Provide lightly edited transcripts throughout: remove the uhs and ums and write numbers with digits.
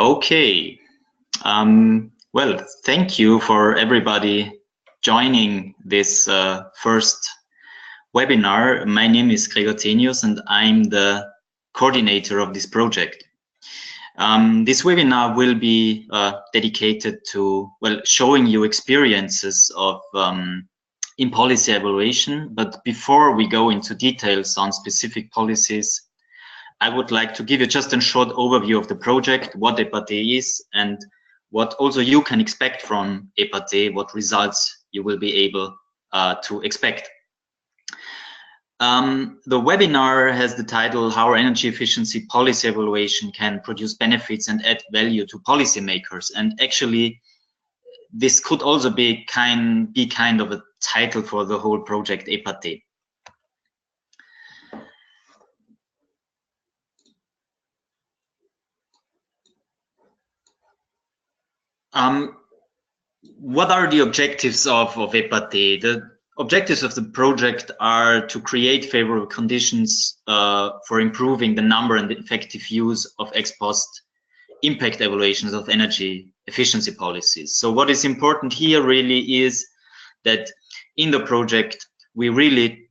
Okay. Well, thank you for everybody joining this first webinar. My name is Gregor Tenius and I'm the coordinator of this project. This webinar will be dedicated to, well, showing you experiences of in policy evaluation. But before we go into details on specific policies, I would like to give you just a short overview of the project, what EPATEE is, and what also you can expect from EPATEE, what results you will be able to expect. The webinar has the title, How Energy Efficiency Policy Evaluation Can Produce Benefits and Add Value to Policymakers. And actually, this could also be kind of a title for the whole project EPATEE. What are the objectives of EPATEE? The objectives of the project are to create favorable conditions for improving the number and the effective use of ex post impact evaluations of energy efficiency policies. So what is important here really is that in the project, we really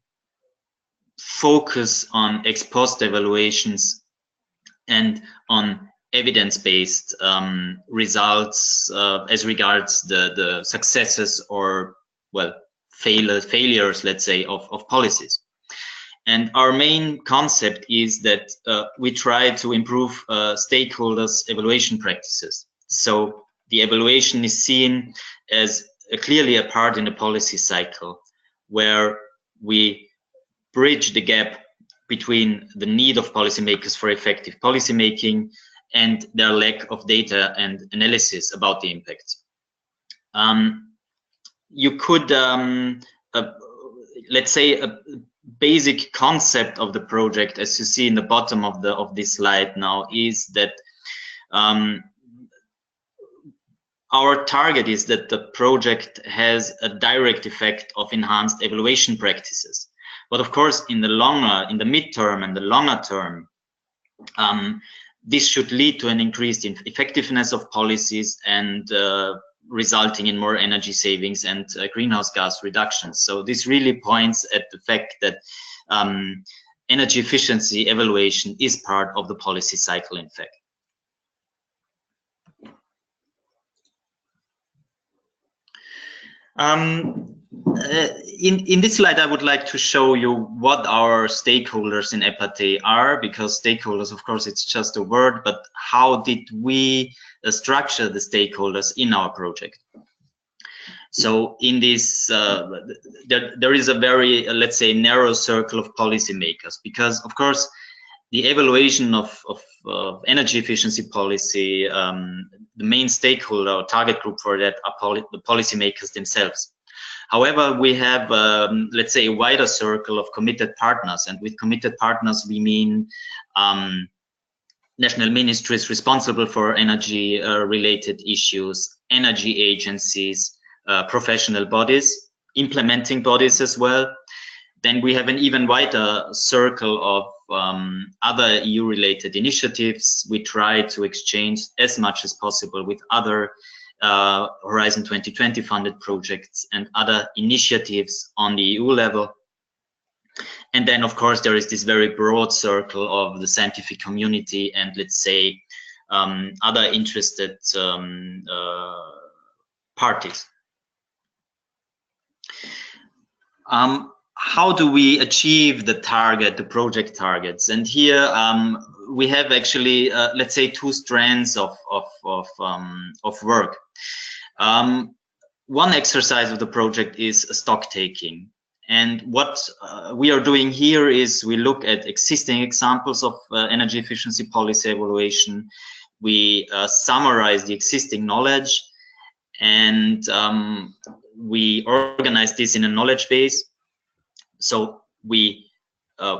focus on ex post evaluations and on evidence-based results as regards the successes or, well, failures, let's say, of policies. And our main concept is that we try to improve stakeholders' evaluation practices. So the evaluation is seen as clearly a part in the policy cycle where we bridge the gap between the need of policymakers for effective policymaking and their lack of data and analysis about the impacts. You could, let's say, a basic concept of the project, as you see in the bottom of this slide now, is that our target is that the project has a direct effect of enhanced evaluation practices. But of course, in the midterm and the longer term, this should lead to an increased effectiveness of policies and resulting in more energy savings and greenhouse gas reductions. So this really points at the fact that energy efficiency evaluation is part of the policy cycle, in fact. In this slide, I would like to show you what our stakeholders in EPATEE are, because stakeholders, of course, it's just a word, but how did we structure the stakeholders in our project? So in this, there is a very, let's say, narrow circle of policymakers, because, of course, the evaluation of energy efficiency policy, the main stakeholder or target group for that are the policymakers themselves. However, we have, let's say, a wider circle of committed partners, and with committed partners, we mean national ministries responsible for energy related issues, energy agencies, professional bodies, implementing bodies as well. Then we have an even wider circle of other EU-related initiatives. We try to exchange as much as possible with other Horizon 2020 funded projects and other initiatives on the EU level. And then, of course, there is this very broad circle of the scientific community and, let's say, other interested parties. How do we achieve the project targets? And here we have actually, let's say, two strands of work. One exercise of the project is stock taking. And what we are doing here is we look at existing examples of energy efficiency policy evaluation. We summarize the existing knowledge, and we organize this in a knowledge base. So we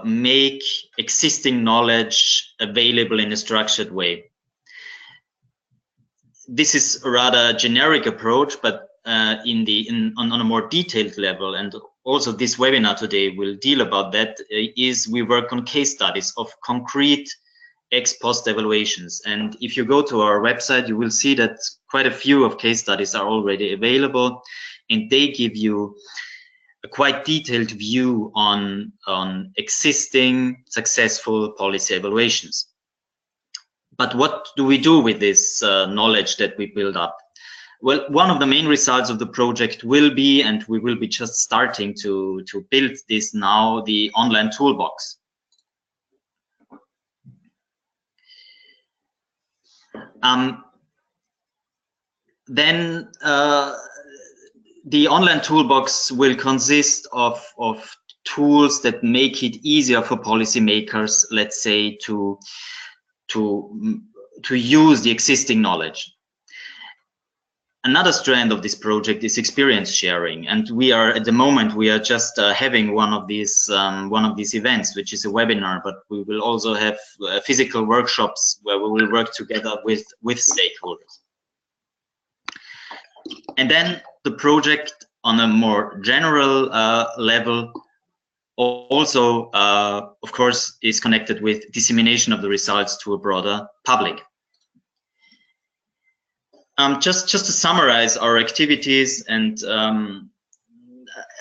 make existing knowledge available in a structured way. This is a rather generic approach, but on a more detailed level, and also this webinar today will deal about that, is we work on case studies of concrete ex-post evaluations. And if you go to our website, you will see that quite a few of case studies are already available, and they give you a quite detailed view on existing successful policy evaluations. But what do we do with this knowledge that we build up? Well, one of the main results of the project will be, and we will be just starting to build this now, the online toolbox. Then the online toolbox will consist of tools that make it easier for policymakers, let's say, to use the existing knowledge. Another strand of this project is experience sharing, and we are at the moment just having one of these events, which is a webinar. But we will also have physical workshops where we will work together with stakeholders. And then the project on a more general level also, of course, is connected with dissemination of the results to a broader public. Just to summarize our activities, and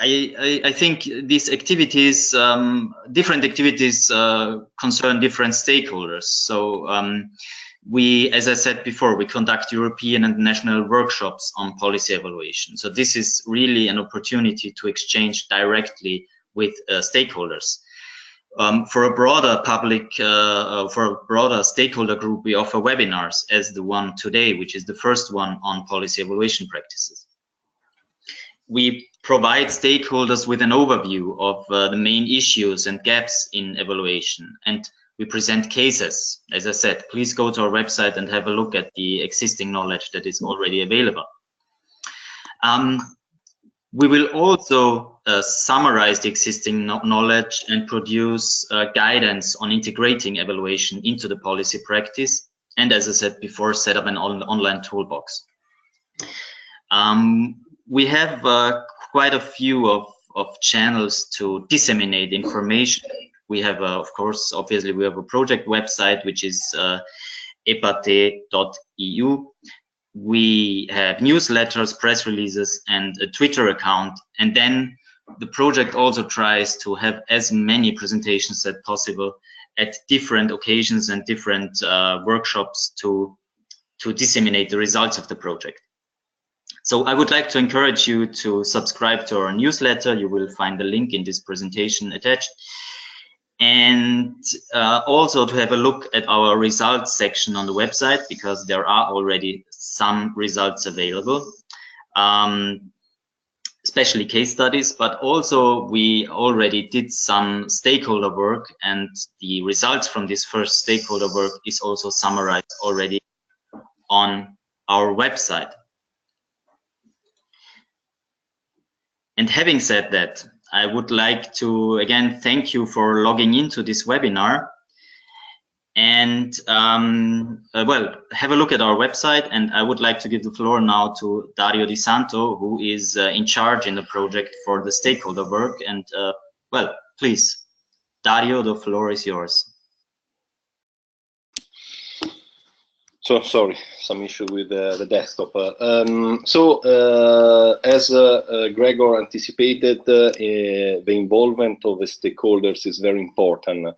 I think these activities, different activities concern different stakeholders. So we, as I said before, we conduct European and national workshops on policy evaluation. So this is really an opportunity to exchange directly with stakeholders. For a broader public, for a broader stakeholder group, we offer webinars as the one today, which is the first one on policy evaluation practices. We provide stakeholders with an overview of the main issues and gaps in evaluation, and we present cases. As I said, please go to our website and have a look at the existing knowledge that is already available. We will also summarize the existing knowledge and produce guidance on integrating evaluation into the policy practice, and as I said before, set up an online toolbox. We have quite a few of channels to disseminate information. We have, of course, obviously, we have a project website, which is EPATEE.eu. We have newsletters, press releases, and a Twitter account. And then the project also tries to have as many presentations as possible at different occasions and different workshops to disseminate the results of the project. So I would like to encourage you to subscribe to our newsletter. You will find the link in this presentation attached. And also to have a look at our results section on the website, because there are already some results available, especially case studies, but also we already did some stakeholder work, and the results from this first stakeholder work is also summarized already on our website. And having said that, I would like to again thank you for logging into this webinar, and well, have a look at our website. And I would like to give the floor now to Dario Di Santo, who is in charge in the project for the stakeholder work. And well, please, Dario, the floor is yours. So sorry, some issue with the desktop. As Gregor anticipated, the involvement of the stakeholders is very important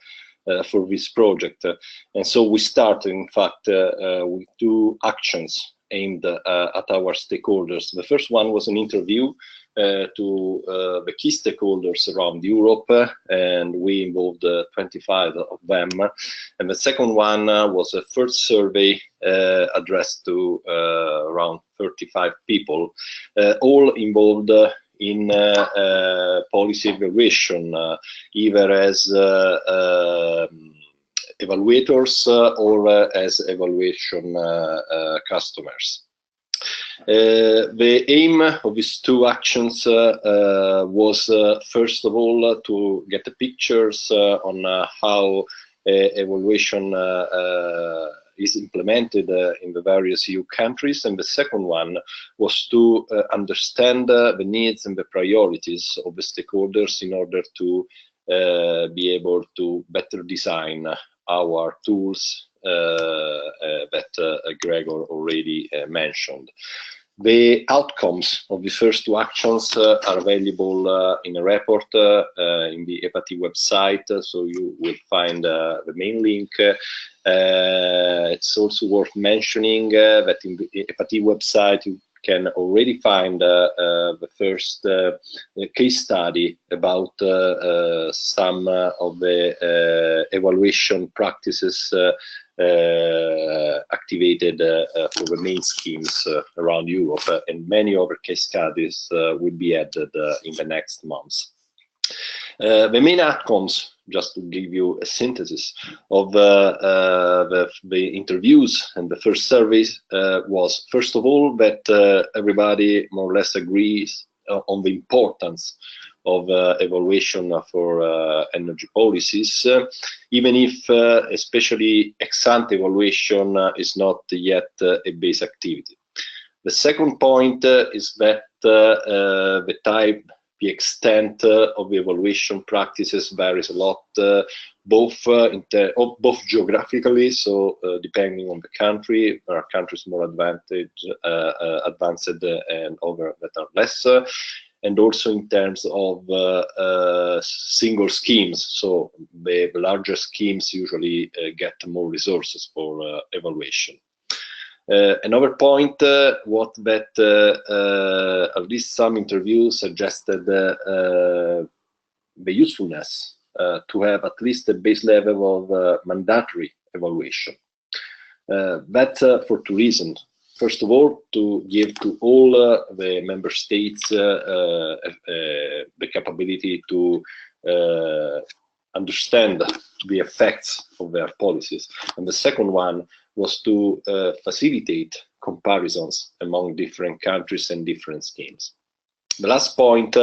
for this project. And so we started, in fact, with 2 actions aimed at our stakeholders. The first one was an interview to the key stakeholders around Europe, and we involved 25 of them. And the second one was a first survey addressed to around 35 people, all involved in policy evaluation, either as evaluators or as evaluation customers. The aim of these 2 actions was first of all to get the pictures on how evaluation is implemented in the various EU countries, and the second one was to understand the needs and the priorities of the stakeholders in order to be able to better design our tools that Gregor already mentioned. The outcomes of the first two actions are available in a report in the EPATEE website, so you will find the main link. It's also worth mentioning that in the EPATEE website you can already find the first case study about some of the evaluation practices activated for the main schemes around Europe, and many other case studies will be added in the next months. The main outcomes, just to give you a synthesis of the interviews and the first surveys, was first of all that everybody more or less agrees on the importance of evaluation for energy policies, even if especially ex-ante evaluation is not yet a base activity. The second point is that the type, the extent of the evaluation practices varies a lot, both geographically, so depending on the country. There are countries more advanced and other that are less, and also in terms of single schemes. So the larger schemes usually get more resources for evaluation. Another point, what that at least some interviews suggested the usefulness to have at least a base level of mandatory evaluation. That for two reasons. First of all, to give to all the member states the capability to understand the effects of their policies. And the second one was to facilitate comparisons among different countries and different schemes. The last point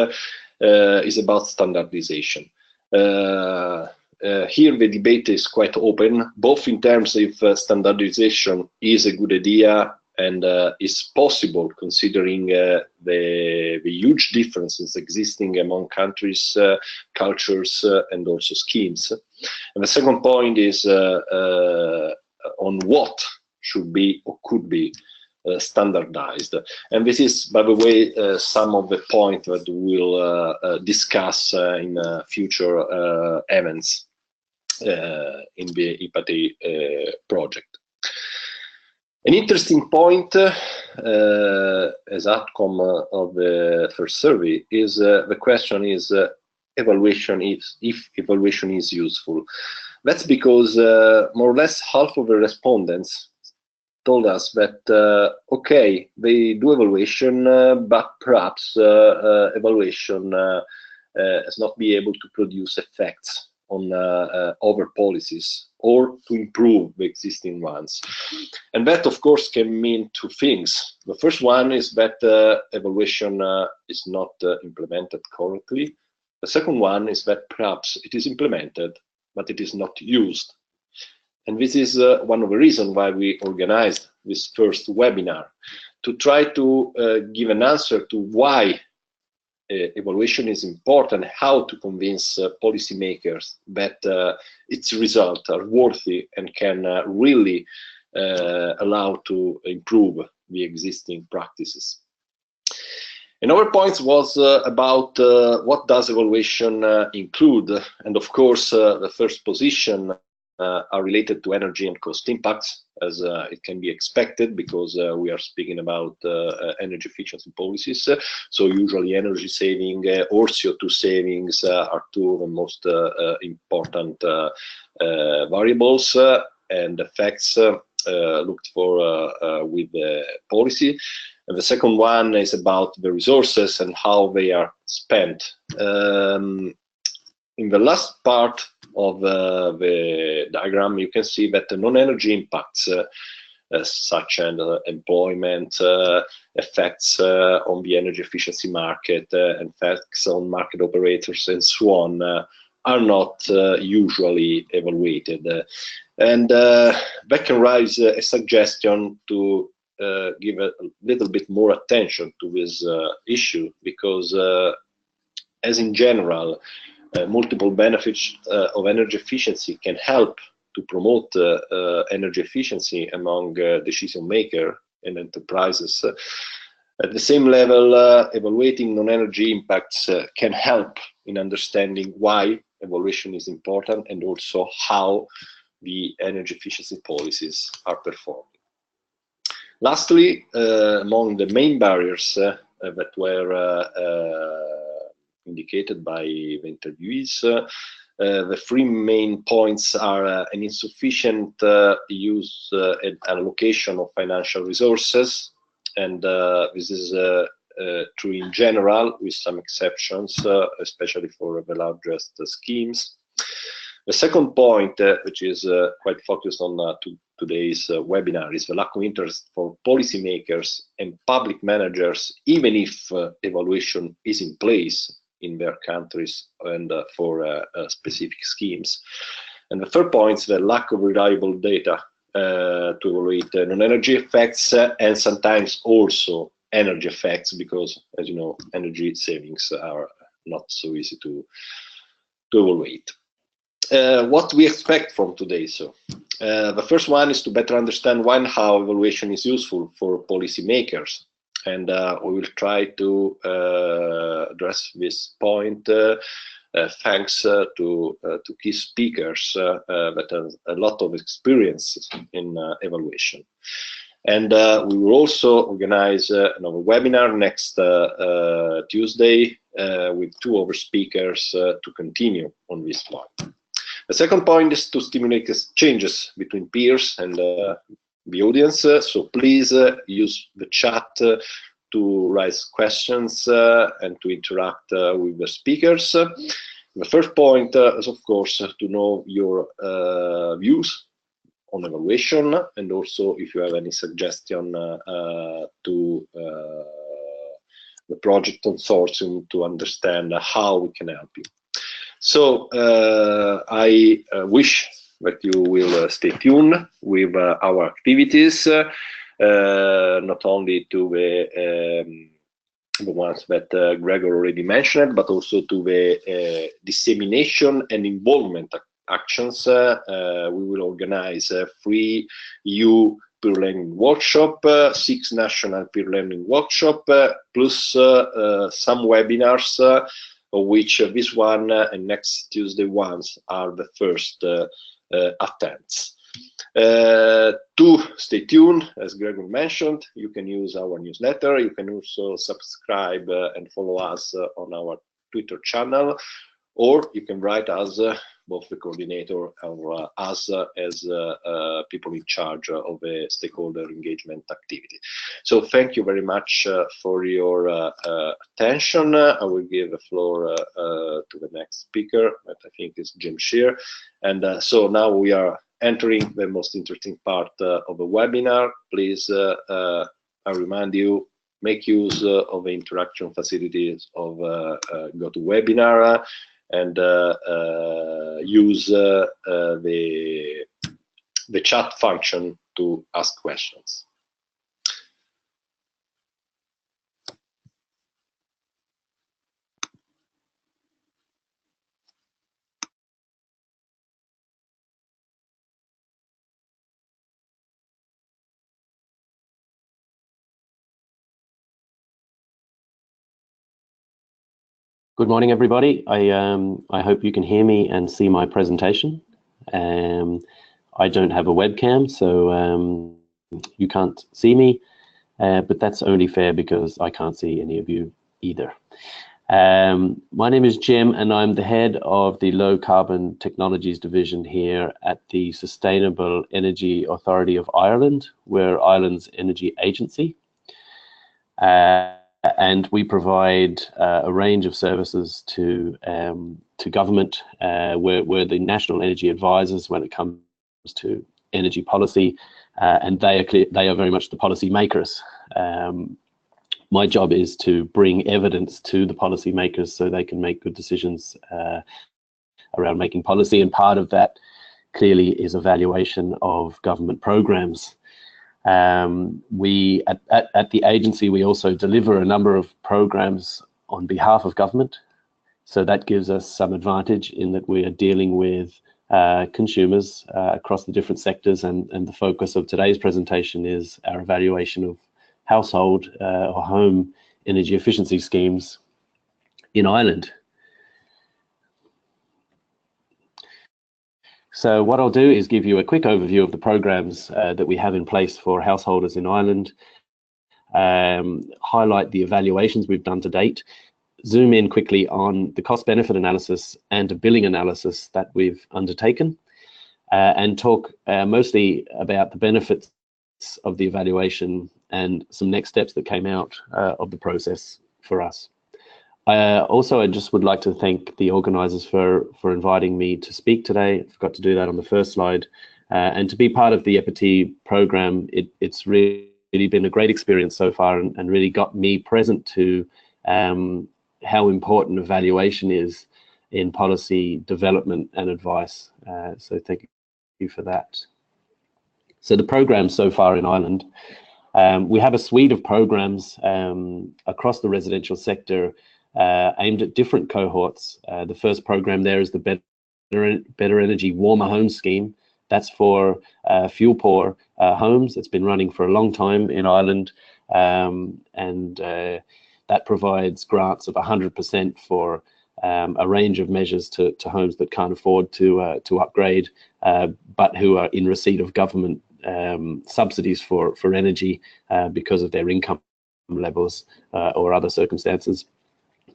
is about standardization. Here the debate is quite open, both in terms of standardization is a good idea and is possible considering the huge differences existing among countries, cultures, and also schemes. And the second point is on what should be or could be standardized. And this is, by the way, some of the points that we'll discuss in future events in the EPATEE project. An interesting point as outcome of the first survey is the question is evaluation if evaluation is useful. That's because more or less half of the respondents told us that okay, they do evaluation, but perhaps evaluation has not been able to produce effects on other policies or to improve the existing ones. And that, of course, can mean two things. The first one is that evaluation is not implemented correctly. The second one is that perhaps it is implemented, but it is not used. And this is one of the reasons why we organized this first webinar, to try to give an answer to why evaluation is important, how to convince policymakers that its results are worthy and can really allow to improve the existing practices. Another point was about what does evaluation include, and of course the first position are related to energy and cost impacts, as it can be expected, because we are speaking about energy efficiency policies. So usually energy saving or CO2 savings are two of the most important variables and effects looked for with the policy. And the second one is about the resources and how they are spent. In the last part of the diagram, you can see that the non-energy impacts, such as employment, effects on the energy efficiency market, effects on market operators, and so on, are not usually evaluated. And that can raise a suggestion to give a little bit more attention to this issue, because as in general, multiple benefits of energy efficiency can help to promote energy efficiency among decision makers and enterprises. At the same level, evaluating non-energy impacts can help in understanding why evaluation is important and also how the energy efficiency policies are performing. Lastly, among the main barriers that were indicated by the interviewees, the three main points are an insufficient use and allocation of financial resources, and this is true in general, with some exceptions, especially for the largest schemes. The second point, which is quite focused on today's webinar, is the lack of interest for policymakers and public managers, even if evaluation is in place in their countries and for specific schemes. And the third point is the lack of reliable data to evaluate non-energy effects and sometimes also energy effects, because, as you know, energy savings are not so easy to evaluate. What we expect from today. So the first one is to better understand why and how evaluation is useful for policymakers. And we will try to address this point thanks to key speakers that have a lot of experience in evaluation. And we will also organize another webinar next Tuesday with 2 other speakers to continue on this point. The second point is to stimulate exchanges between peers and the audience. So please use the chat to raise questions and to interact with the speakers. The first point is, of course, to know your views on evaluation, and also if you have any suggestion to the project consortium to understand how we can help you. So I wish that you will stay tuned with our activities, not only to the ones that Gregor already mentioned, but also to the dissemination and involvement actions. We will organize a 3 EU peer learning workshop, 6 national peer learning workshop, plus some webinars, of which this one and next Tuesday ones are the first attempts. To stay tuned, as Gregor mentioned, you can use our newsletter. You can also subscribe and follow us on our Twitter channel, or you can write us, both the coordinator or us as people in charge of a stakeholder engagement activity. So thank you very much for your attention. I will give the floor to the next speaker, that I think is Jim Shear. And so now we are entering the most interesting part of the webinar. Please, I remind you, make use of the interaction facilities of GoToWebinar, and use the chat function to ask questions. Good morning, everybody. I hope you can hear me and see my presentation. I don't have a webcam, so you can't see me, but that's only fair because I can't see any of you either. My name is Jim, and I'm the head of the Low Carbon Technologies Division here at the Sustainable Energy Authority of Ireland. We're Ireland's energy agency. And we provide a range of services to government. We're the national energy advisors when it comes to energy policy, and they are very much the policy makers. My job is to bring evidence to the policy makers so they can make good decisions around making policy, and part of that clearly is evaluation of government programs. We at the agency, we also deliver a number of programs on behalf of government. So that gives us some advantage in that we are dealing with consumers across the different sectors, and the focus of today's presentation is our evaluation of household or home energy efficiency schemes in Ireland. So what I'll do is give you a quick overview of the programs that we have in place for householders in Ireland, highlight the evaluations we've done to date, zoom in quickly on the cost-benefit analysis and a billing analysis that we've undertaken, and talk mostly about the benefits of the evaluation and some next steps that came out of the process for us. Also, I just would like to thank the organisers for inviting me to speak today. I forgot to do that on the first slide. And to be part of the EPATEE program, it's really been a great experience so far, and really got me present to how important evaluation is in policy development and advice. So thank you for that. So the program so far in Ireland, we have a suite of programs across the residential sector aimed at different cohorts. The first program there is the Better Energy Warmer Home Scheme. That's for fuel poor homes. It's been running for a long time in Ireland, and that provides grants of 100% for a range of measures to homes that can't afford to upgrade, but who are in receipt of government subsidies for energy because of their income levels or other circumstances.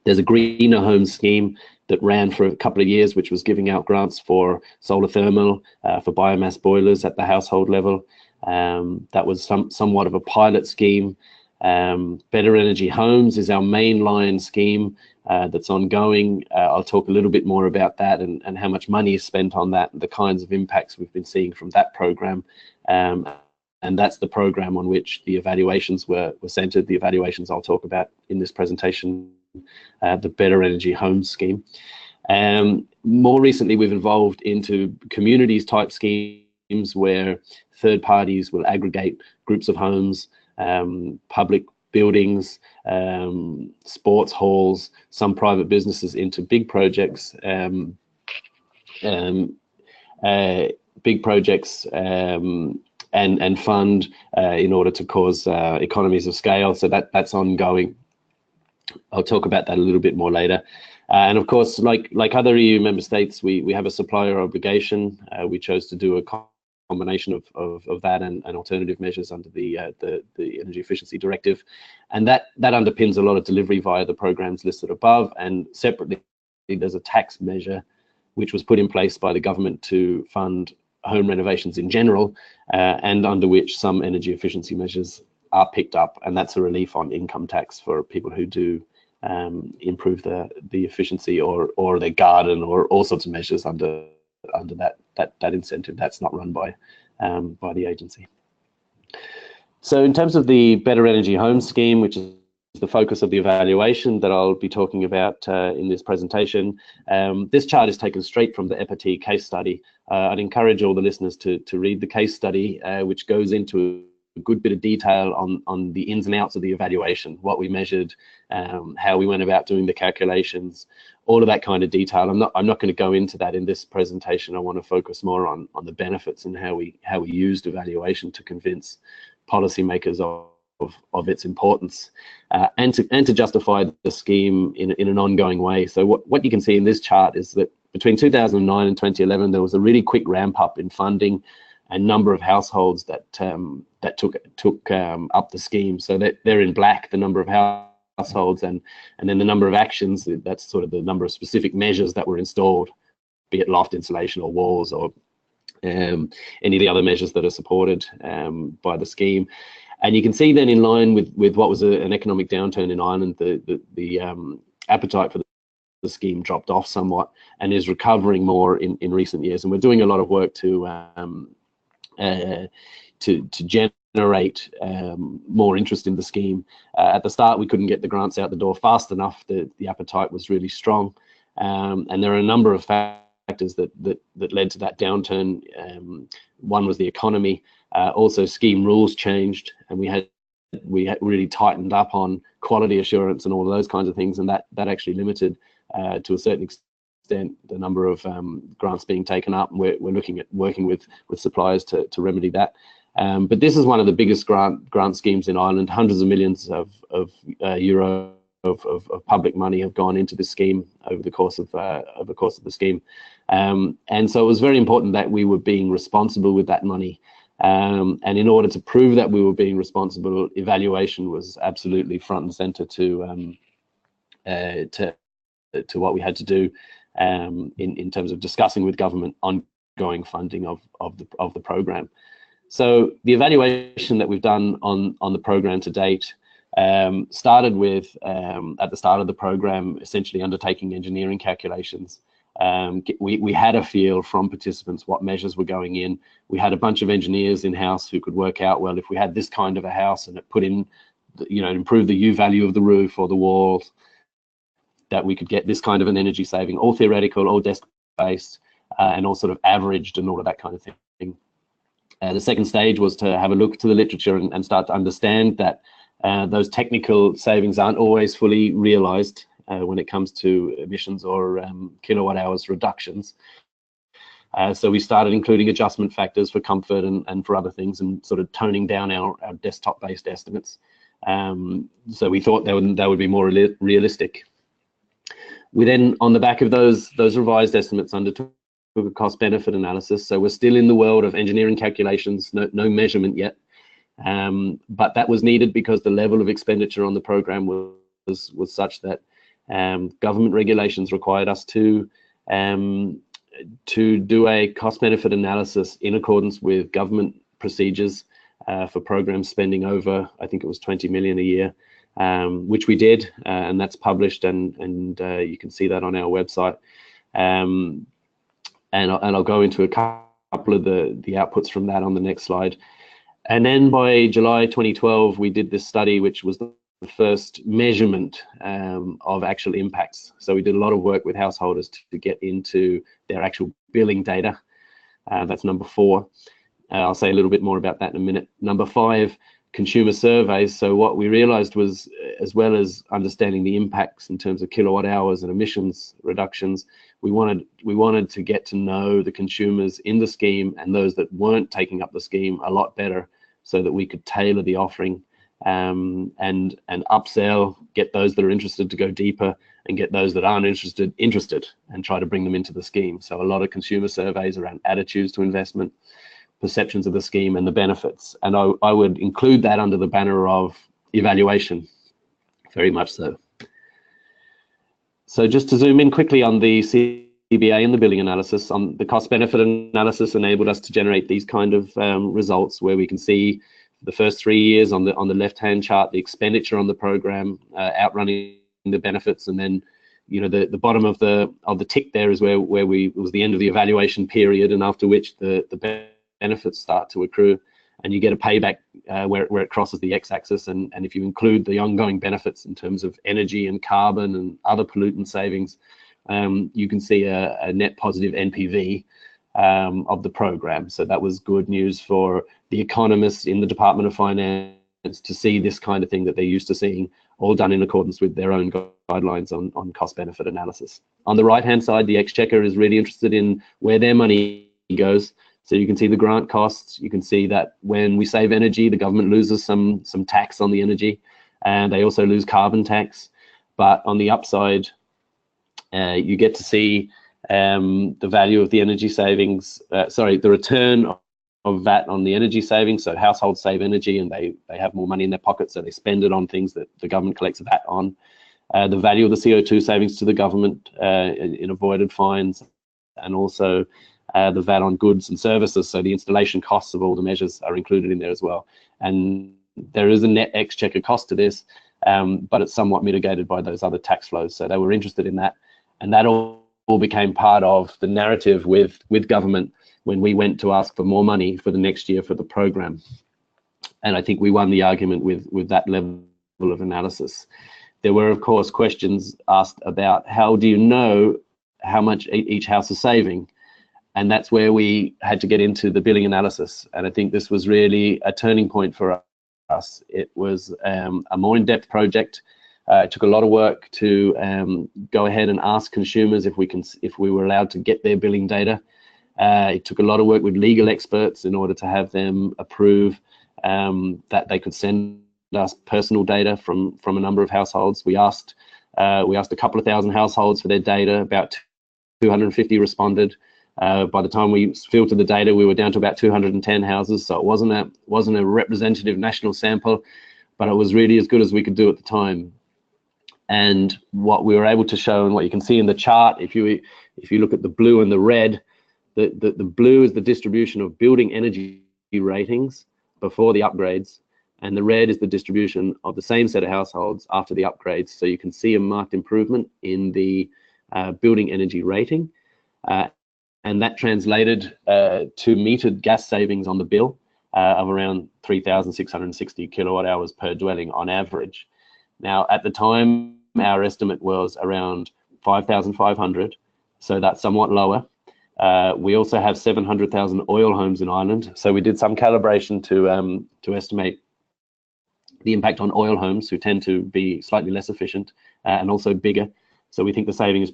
There's a greener home scheme that ran for a couple of years, which was giving out grants for solar thermal, for biomass boilers at the household level. That was somewhat of a pilot scheme. Better Energy Homes is our mainline scheme that's ongoing. I'll talk a little bit more about that and how much money is spent on that, and the kinds of impacts we've been seeing from that program. And that's the program on which the evaluations were centered. The evaluations I'll talk about in this presentation, the Better Energy Homes scheme. More recently, we've evolved into communities type schemes where third parties will aggregate groups of homes, public buildings, sports halls, some private businesses into big projects, and fund in order to cause economies of scale. So that's ongoing. I'll talk about that a little bit more later. And of course, like other EU member states, we have a supplier obligation. We chose to do a combination of that and alternative measures under the Energy Efficiency Directive, and that underpins a lot of delivery via the programs listed above. And separately, there's a tax measure which was put in place by the government to fund home renovations in general, and under which some energy efficiency measures are picked up, and that's a relief on income tax for people who do improve the efficiency or their garden, or all sorts of measures under that incentive that's not run by the agency. So in terms of the Better Energy Home Scheme, which is the focus of the evaluation that I'll be talking about in this presentation, this chart is taken straight from the EPATEE case study. I'd encourage all the listeners to read the case study, which goes into a good bit of detail on the ins and outs of the evaluation, what we measured, how we went about doing the calculations, all of that kind of detail. I'm not going to go into that in this presentation. I want to focus more on the benefits and how we used evaluation to convince policymakers of its importance, and to justify the scheme in an ongoing way. So what you can see in this chart is that between 2009 and 2011, there was a really quick ramp up in funding and number of households that took up the scheme. So that they're in black, the number of households, and then the number of actions. That's sort of the number of specific measures that were installed, be it loft insulation or walls or any of the other measures that are supported by the scheme. And you can see then, in line with what was an economic downturn in Ireland, the appetite for the scheme dropped off somewhat and is recovering more in recent years. And we're doing a lot of work to generate more interest in the scheme. At the start, we couldn't get the grants out the door fast enough. The appetite was really strong, and there are a number of factors that led to that downturn. One was the economy. Also, scheme rules changed, and we had really tightened up on quality assurance and all of those kinds of things, and that actually limited to a certain extent the number of grants being taken up, and we're looking at working with suppliers to remedy that. But this is one of the biggest grant schemes in Ireland. Hundreds of millions of euro of public money have gone into this scheme over the course of the scheme, and so it was very important that we were being responsible with that money. And in order to prove that we were being responsible, evaluation was absolutely front and center to what we had to do in terms of discussing with government ongoing funding of the program. So the evaluation that we've done on the program to date started with, at the start of the program, essentially undertaking engineering calculations. We had a feel from participants what measures were going in. We had a bunch of engineers in-house who could work out, well, if we had this kind of a house and it put in, improve the U value of the roof or the walls, that we could get this kind of an energy saving, all theoretical, all desk-based, and all sort of averaged and all of that kind of thing. The second stage was to have a look to the literature and start to understand that those technical savings aren't always fully realized when it comes to emissions or kilowatt hours reductions. So we started including adjustment factors for comfort and for other things, and sort of toning down our desktop-based estimates. So we thought that would be more realistic. We then, on the back of those revised estimates, undertook a cost-benefit analysis. So we're still in the world of engineering calculations, no measurement yet, but that was needed because the level of expenditure on the program was such that government regulations required us to do a cost-benefit analysis in accordance with government procedures for program spending over, I think it was 20 million a year, which we did, and that's published, and you can see that on our website. And I'll go into a couple of the outputs from that on the next slide. And then by July 2012, we did this study, which was the first measurement of actual impacts. So we did a lot of work with householders to get into their actual billing data. That's number 4. I'll say a little bit more about that in a minute. Number 5, consumer surveys. So what we realized was, as well as understanding the impacts in terms of kilowatt hours and emissions reductions, we wanted to get to know the consumers in the scheme and those that weren't taking up the scheme a lot better, so that we could tailor the offering and upsell, get those that are interested to go deeper, and get those that aren't interested, and try to bring them into the scheme. So a lot of consumer surveys around attitudes to investment, perceptions of the scheme, and the benefits. And I would include that under the banner of evaluation, very much so. So just to zoom in quickly on the CBA and the billing analysis, on the cost-benefit analysis enabled us to generate these kind of results, where we can see the first 3 years on the left-hand chart, the expenditure on the program outrunning the benefits, and then the bottom of the tick there is where it was the end of the evaluation period, and after which the benefits start to accrue, and you get a payback where it crosses the x-axis, and if you include the ongoing benefits in terms of energy and carbon and other pollutant savings, you can see a net positive NPV of the program. So that was good news for the economists in the Department of Finance to see this kind of thing that they're used to seeing, all done in accordance with their own guidelines on cost-benefit analysis. On the right-hand side, the Exchequer is really interested in where their money goes. So you can see the grant costs. You can see that when we save energy, the government loses some tax on the energy, and they also lose carbon tax. But on the upside, you get to see the value of the energy savings, the return of VAT on the energy savings. So households save energy and they have more money in their pockets, so they spend it on things that the government collects VAT on. The value of the CO2 savings to the government in avoided fines, and also the VAT on goods and services. So the installation costs of all the measures are included in there as well. And there is a net Exchequer cost to this, but it's somewhat mitigated by those other tax flows. So they were interested in that. And that all became part of the narrative with government when we went to ask for more money for the next year for the program. And I think we won the argument with that level of analysis. There were, of course, questions asked about how do you know how much each house is saving? And that's where we had to get into the billing analysis. And I think this was really a turning point for us. It was a more in-depth project. It took a lot of work to go ahead and ask consumers if we were allowed to get their billing data. It took a lot of work with legal experts in order to have them approve that they could send us personal data from a number of households. We asked a couple of thousand households for their data. About 250 responded. By the time we filtered the data, we were down to about 210 houses. So it wasn't a representative national sample, but it was really as good as we could do at the time. And what we were able to show, and what you can see in the chart, if you look at the blue and the red, the blue is the distribution of building energy ratings before the upgrades, and the red is the distribution of the same set of households after the upgrades. So you can see a marked improvement in the building energy rating, and that translated to metered gas savings on the bill of around 3,660 kilowatt hours per dwelling on average. Now, at the time, our estimate was around 5,500, so that's somewhat lower. We also have 700,000 oil homes in Ireland, so we did some calibration to estimate the impact on oil homes, who tend to be slightly less efficient and also bigger. So we think the saving is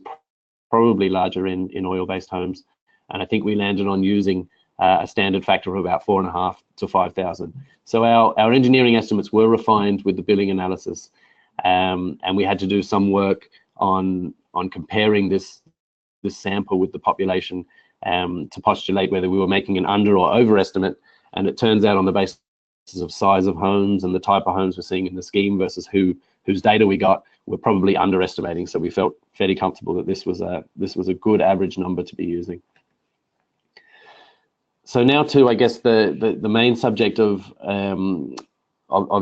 probably larger in oil-based homes, and I think we landed on using a standard factor of about 4.5 to 5,000. So our engineering estimates were refined with the billing analysis, and we had to do some work on comparing this sample with the population to postulate whether we were making an under or overestimate. And it turns out, on the basis of size of homes and the type of homes we're seeing in the scheme versus whose data we got, we're probably underestimating. So we felt fairly comfortable that this was a good average number to be using. So now to, I guess, the main subject of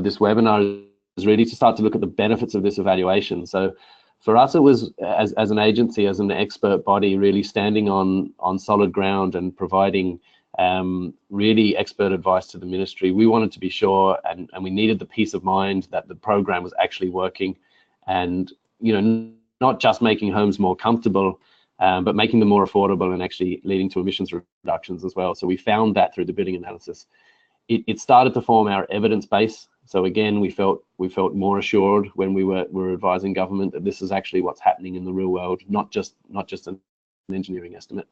this webinar is really to start to look at the benefits of this evaluation. So for us, it was, as an agency, as an expert body, really standing on solid ground and providing really expert advice to the ministry. We wanted to be sure, and we needed the peace of mind that the program was actually working, and not just making homes more comfortable, but making them more affordable and actually leading to emissions reductions as well. So we found that through the billing analysis. It started to form our evidence base. So again, we felt more assured when we were advising government that this is actually what's happening in the real world, not just an engineering estimate.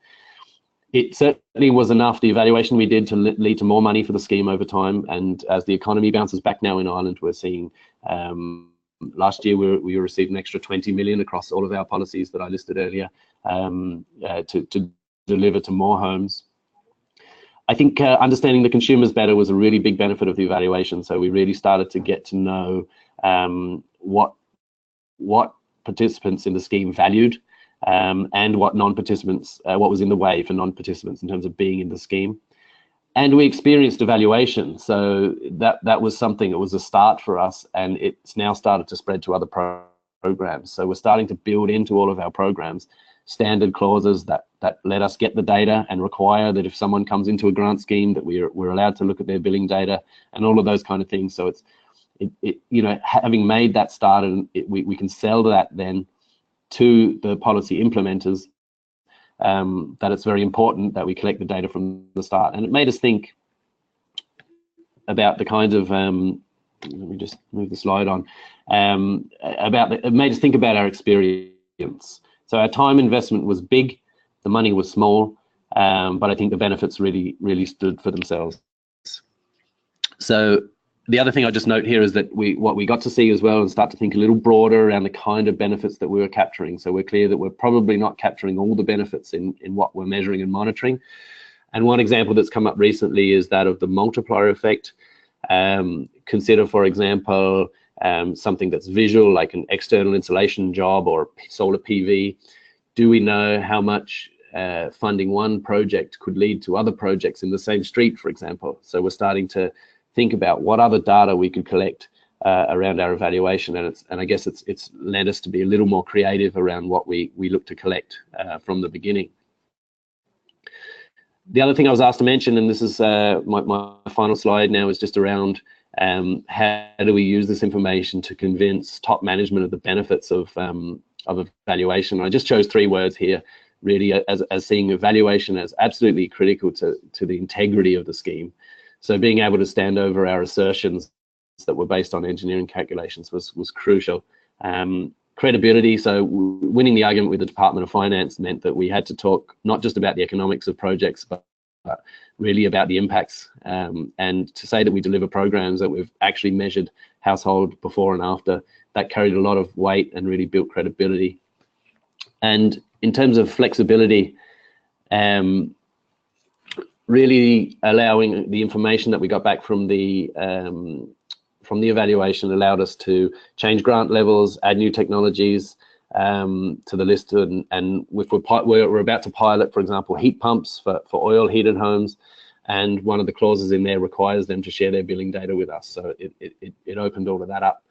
It certainly was enough, the evaluation we did, to lead to more money for the scheme over time. And as the economy bounces back now in Ireland, we're seeing last year we received an extra 20 million across all of our policies that I listed earlier to deliver to more homes. I think understanding the consumers better was a really big benefit of the evaluation. So we really started to get to know what participants in the scheme valued, and what non-participants, what was in the way for non-participants in terms of being in the scheme. And we experienced evaluation. So that was something, it was a start for us, and it's now started to spread to other programs. So we're starting to build into all of our programs standard clauses that let us get the data and require that if someone comes into a grant scheme that we're allowed to look at their billing data and all of those kind of things. So having made that start, and we can sell that then to the policy implementers, that it's very important that we collect the data from the start. And it made us think about the kind of let me just move the slide on, it made us think about our experience. So our time investment was big, the money was small, but I think the benefits really stood for themselves. So the other thing I just note here is that what we got to see as well, and start to think a little broader around the kind of benefits that we were capturing. So we're clear that we're probably not capturing all the benefits in what we're measuring and monitoring. And one example that's come up recently is that of the multiplier effect. Consider, for example, something that's visual, like an external insulation job or solar PV. Do we know how much funding one project could lead to other projects in the same street, for example? So we're starting to think about what other data we could collect around our evaluation, and I guess it's led us to be a little more creative around what we look to collect from the beginning. The other thing I was asked to mention, and this is my final slide now, is just around how do we use this information to convince top management of the benefits of evaluation. I just chose 3 words here, really, as seeing evaluation as absolutely critical to the integrity of the scheme. So being able to stand over our assertions that were based on engineering calculations was crucial. Credibility, so winning the argument with the Department of Finance meant that we had to talk not just about the economics of projects, but really about the impacts, and to say that we deliver programs that we've actually measured household before and after, that carried a lot of weight and really built credibility. And in terms of flexibility, really allowing the information that we got back from the evaluation allowed us to change grant levels, add new technologies to the list, and we're about to pilot, for example, heat pumps for oil heated homes, and one of the clauses in there requires them to share their billing data with us, so it opened all of that up.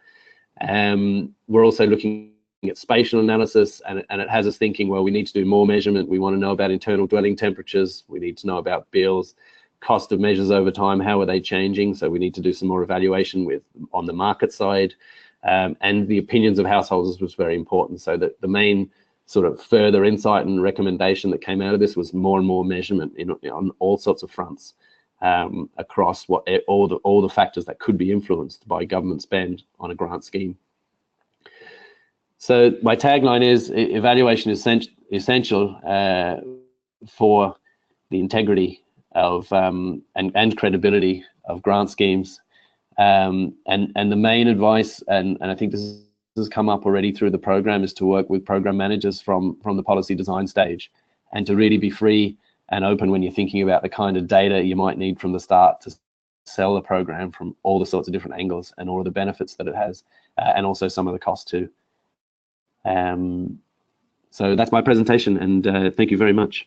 We're also looking at spatial analysis, and it has us thinking, well, we need to do more measurement. We want to know about internal dwelling temperatures, we need to know about bills, cost of measures over time, how are they changing, so we need to do some more evaluation on the market side, and the opinions of households was very important, so that the main sort of further insight and recommendation that came out of this was more and more measurement on all sorts of fronts, across all the factors that could be influenced by government spend on a grant scheme. So my tagline is evaluation is essential for the integrity of and credibility of grant schemes, and the main advice, and I think this has come up already through the program, is to work with program managers from the policy design stage, and to really be free and open when you're thinking about the kind of data you might need from the start to sell the program from all the sorts of different angles and all of the benefits that it has, and also some of the costs too. So that's my presentation, and thank you very much.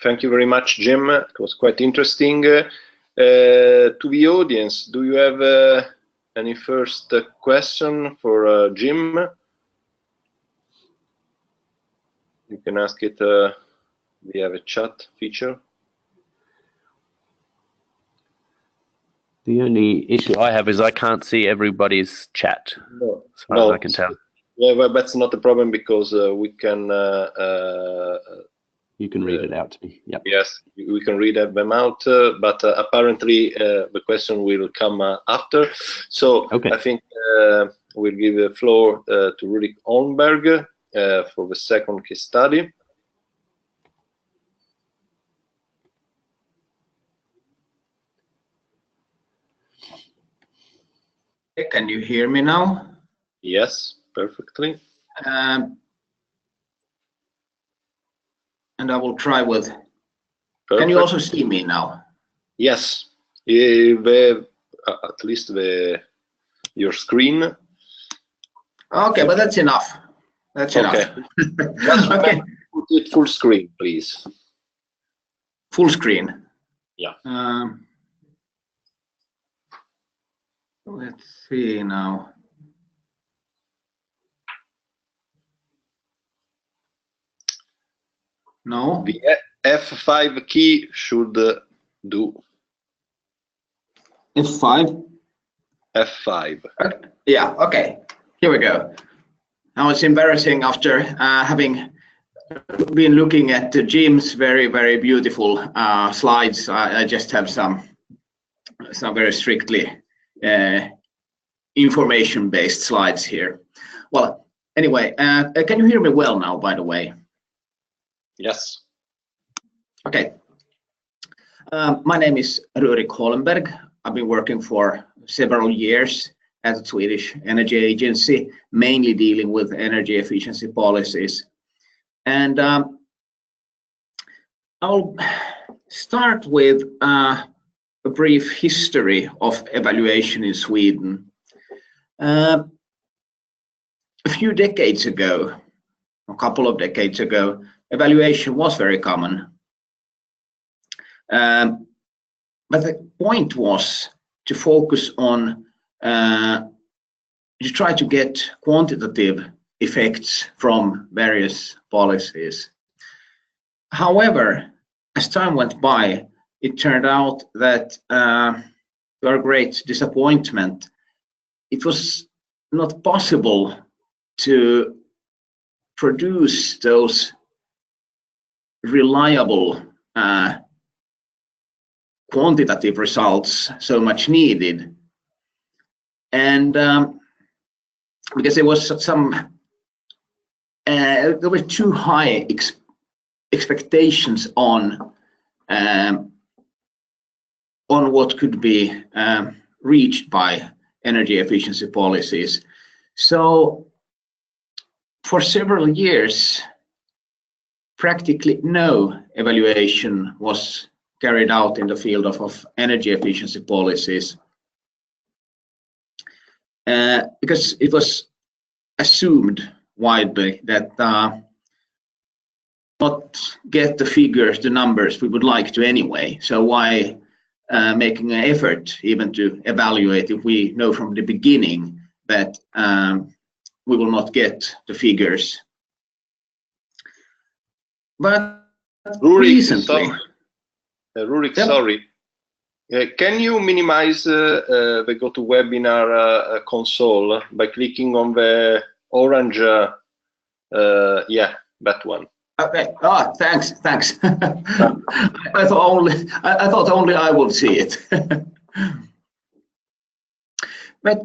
Thank you very much, Jim. It was quite interesting. To the audience, do you have any first question for Jim? You can ask it. We have a chat feature. The only issue I have is I can't see everybody's chat, as far as I can tell. Yeah, well, that's not a problem, because we can. You can read it out to me. Yep. Yes, we can read them out, but apparently the question will come after. So okay. I think we'll give the floor to Rurik Holmberg for the second case study. Can you hear me now? Yes, perfectly. And I will try with. Perfect. Can you also see me now? Yes, at least your screen. Okay, but that's enough. That's okay. Enough. Okay. Put it full screen, please. Full screen. Yeah. Let's see now. No. The F5 key should do. F5? F5. Yeah, okay. Here we go. Now it's embarrassing after having been looking at Jim's very, very beautiful slides. I just have some very strictly information-based slides here. Well, anyway, can you hear me well now, by the way? Yes. Okay. My name is Rurik Holmberg. I've been working for several years at a Swedish energy agency, mainly dealing with energy efficiency policies. And I'll start with a brief history of evaluation in Sweden. A few decades ago, a couple of decades ago, evaluation was very common. But the point was to focus on, to try to get quantitative effects from various policies. However, as time went by, it turned out that, to our great disappointment, it was not possible to produce those reliable quantitative results so much needed. And because there was some there were too high expectations on what could be reached by energy efficiency policies. So for several years, practically no evaluation was carried out in the field of energy efficiency policies, because it was assumed widely that not get the figures, the numbers we would like to anyway. So why making an effort even to evaluate if we know from the beginning that we will not get the figures? But Rurik, recently, Rurik, sorry. Can you minimize the GoToWebinar console by clicking on the orange? Yeah, that one. Okay. Ah, thanks. I thought only I would see it. But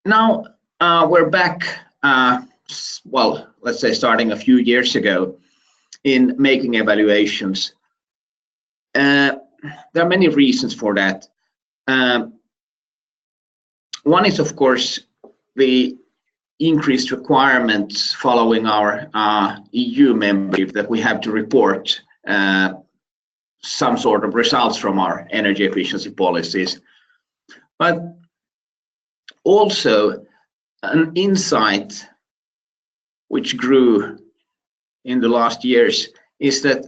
now we're back. Well, let's say starting a few years ago, in making evaluations. There are many reasons for that. One is, of course, the increased requirements following our EU membership, that we have to report some sort of results from our energy efficiency policies. But also an insight which grew in the last years is that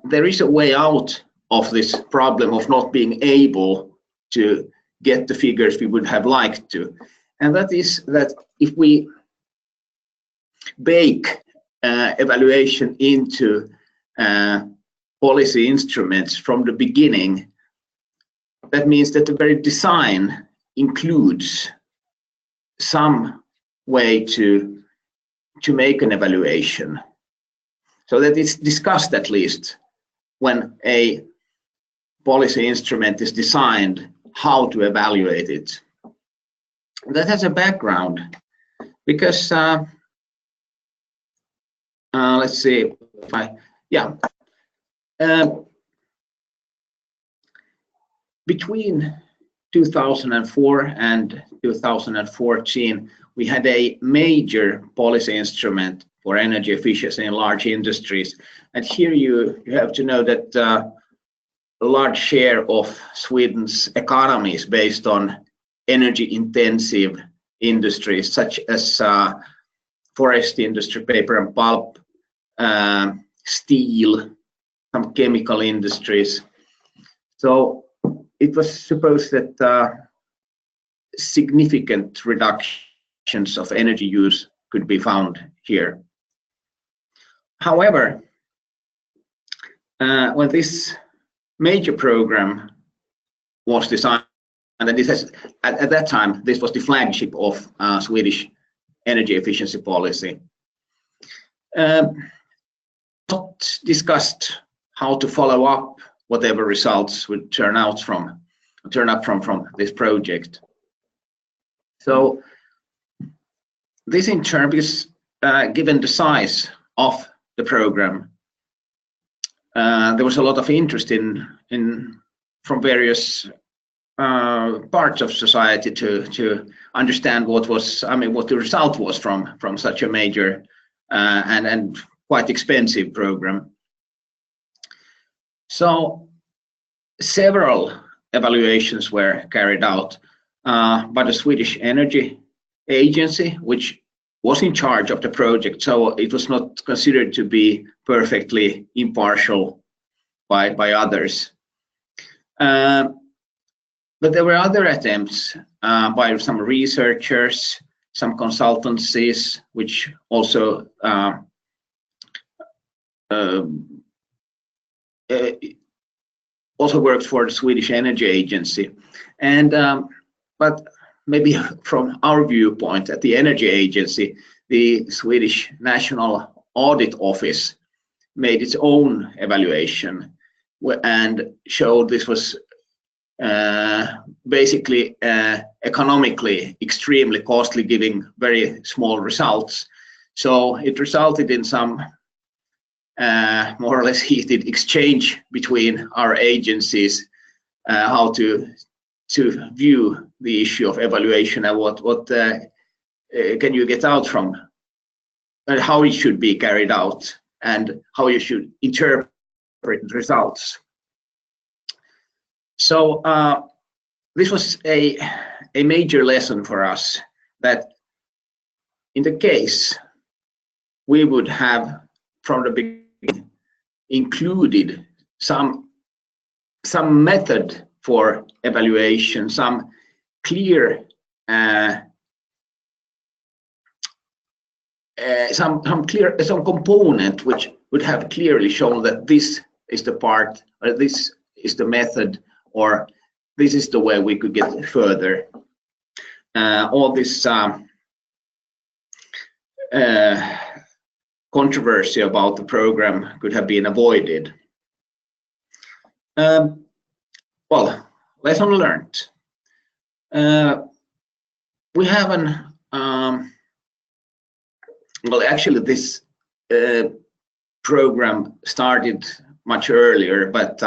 there is a way out of this problem of not being able to get the figures we would have liked to. And that is that if we bake evaluation into policy instruments from the beginning, that means that the very design includes some way to make an evaluation, so that it's discussed at least when a policy instrument is designed how to evaluate it. That has a background because let's see if between 2004 and 2014, we had a major policy instrument for energy efficiency in large industries. And here you have to know that a large share of Sweden's economy is based on energy intensive industries such as forest industry, paper and pulp, steel, some chemical industries. So it was supposed that significant reductions of energy use could be found here. However, when this major program was designed, and this has, at that time, this was the flagship of Swedish energy efficiency policy, not discussed how to follow up whatever results would turn up from this project. So this in turn, because given the size of the program, there was a lot of interest from various parts of society to understand what the result was from such a major and quite expensive program. So several evaluations were carried out by the Swedish Energy Agency, which was in charge of the project, so it was not considered to be perfectly impartial by others. But there were other attempts by some researchers, some consultancies, which also worked for the Swedish Energy Agency. And but maybe from our viewpoint at the Energy Agency, the Swedish National Audit Office made its own evaluation and showed this was basically economically extremely costly, giving very small results. So it resulted in some more or less heated exchange between our agencies, how to view the issue of evaluation and what can you get out from, and how it should be carried out, and how you should interpret results. So this was a major lesson for us, that in the case we would have from the beginning included some method for evaluation, some clear some component which would have clearly shown that this is the part, or this is the method, or this is the way we could get further. All this controversy about the program could have been avoided. Well, lesson learned. We have an well, actually this program started much earlier, but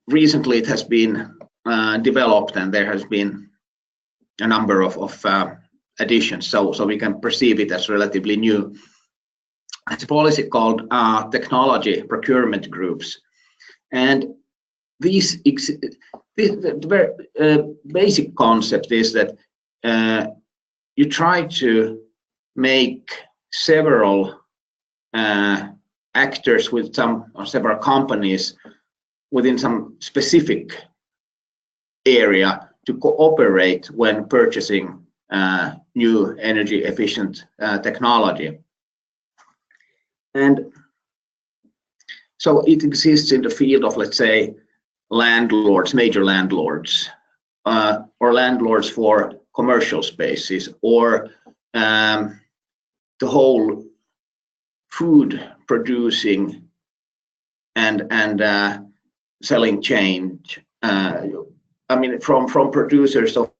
recently it has been developed, and there has been a number of additions, so we can perceive it as relatively new. It's a policy called technology procurement groups, and the very basic concept is that you try to make several actors with some, or several companies within some specific area to cooperate when purchasing new energy efficient technology. And so it exists in the field of, let's say, landlords, major landlords, or landlords for commercial spaces, or the whole food producing and selling chain. I mean, from producers of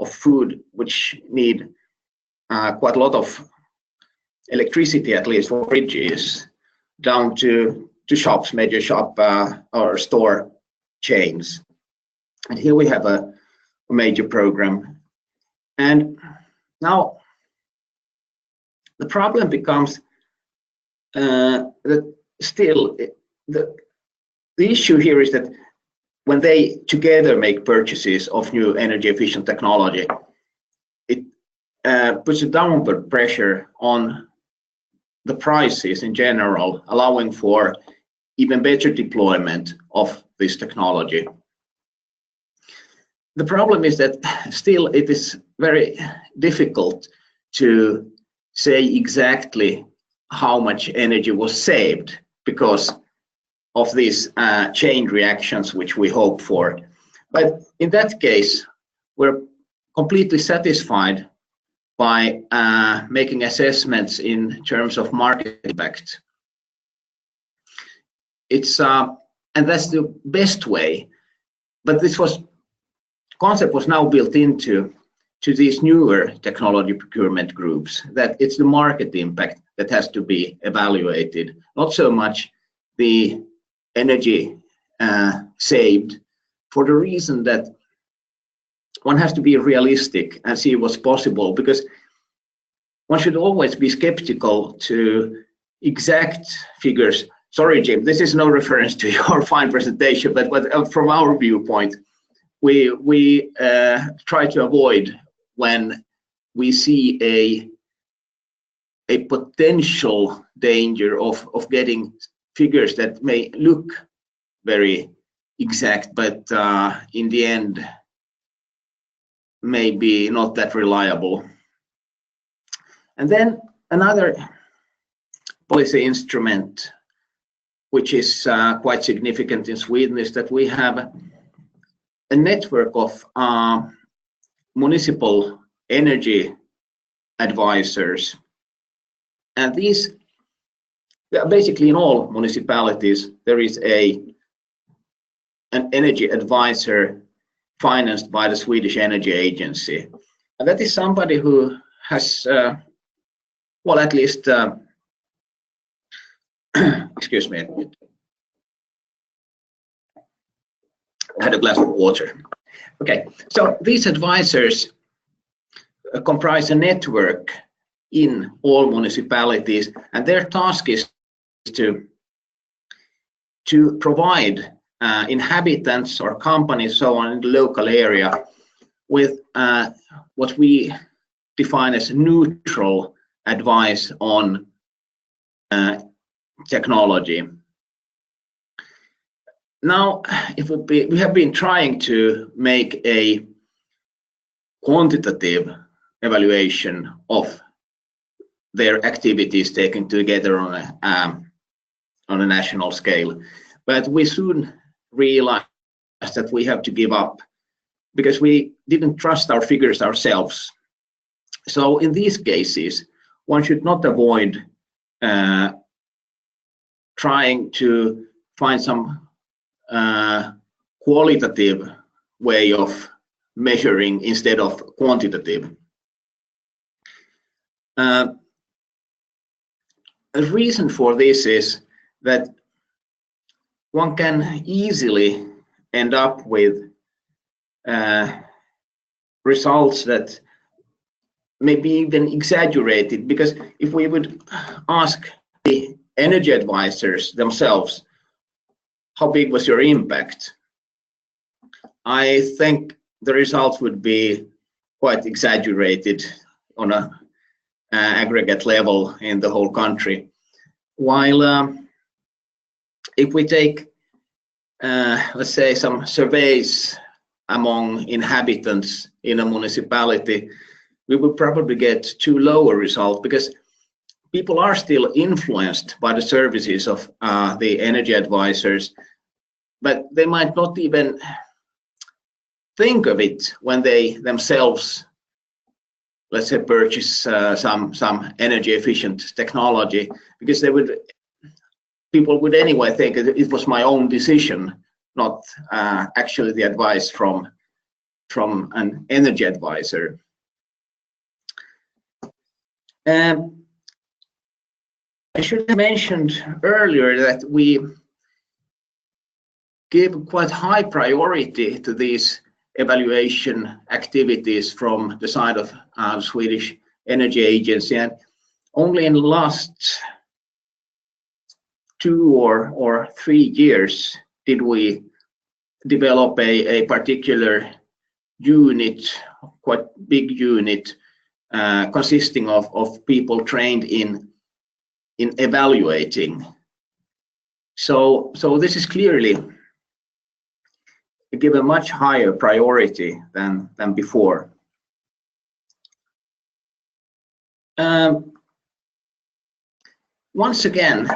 food which need quite a lot of electricity, at least for fridges, down to shops, major shop or store chains. And here we have a major program. And now the problem becomes that still the issue here is that when they together make purchases of new energy efficient technology, it puts a downward pressure on the prices in general, allowing for even better deployment of this technology. The problem is that still it is very difficult to say exactly how much energy was saved because of these chain reactions which we hope for. But in that case, we're completely satisfied by making assessments in terms of market impact. It's and that's the best way. But this concept was now built into these newer technology procurement groups, that it's the market impact that has to be evaluated, not so much the energy saved, for the reason that one has to be realistic and see what's possible, because one should always be skeptical to exact figures. Sorry, Jim, this is no reference to your fine presentation, but from our viewpoint, we try to avoid when we see a potential danger of getting figures that may look very exact, but in the end maybe not that reliable. And then another policy instrument which is quite significant in Sweden is that we have a network of municipal energy advisors, and these basically in all municipalities there is an energy advisor financed by the Swedish Energy Agency. And that is somebody who has, well, at least, excuse me, I had a glass of water. Okay, so these advisors comprise a network in all municipalities, and their task is to provide inhabitants or companies, so on, in the local area with what we define as neutral advice on technology. Now, we have been trying to make a quantitative evaluation of their activities taken together on a national scale, but we soon realized that we have to give up because we didn't trust our figures ourselves. So in these cases, one should not avoid trying to find some qualitative way of measuring instead of quantitative. A reason for this is that one can easily end up with results that may be even exaggerated, because if we would ask the energy advisors themselves, how big was your impact? I think the results would be quite exaggerated on an aggregate level in the whole country. While if we take, let's say, some surveys among inhabitants in a municipality, we would probably get too low a result, because people are still influenced by the services of the energy advisors, but they might not even think of it when they themselves, let's say, purchase some energy efficient technology, because people would anyway think it was my own decision, not actually the advice from an energy advisor. I should have mentioned earlier that we give quite high priority to these evaluation activities from the side of the Swedish Energy Agency, and only in the last 2 or 3 years did we develop a particular unit, quite big unit, consisting of people trained in evaluating. So this is clearly given much higher priority than before. Once again,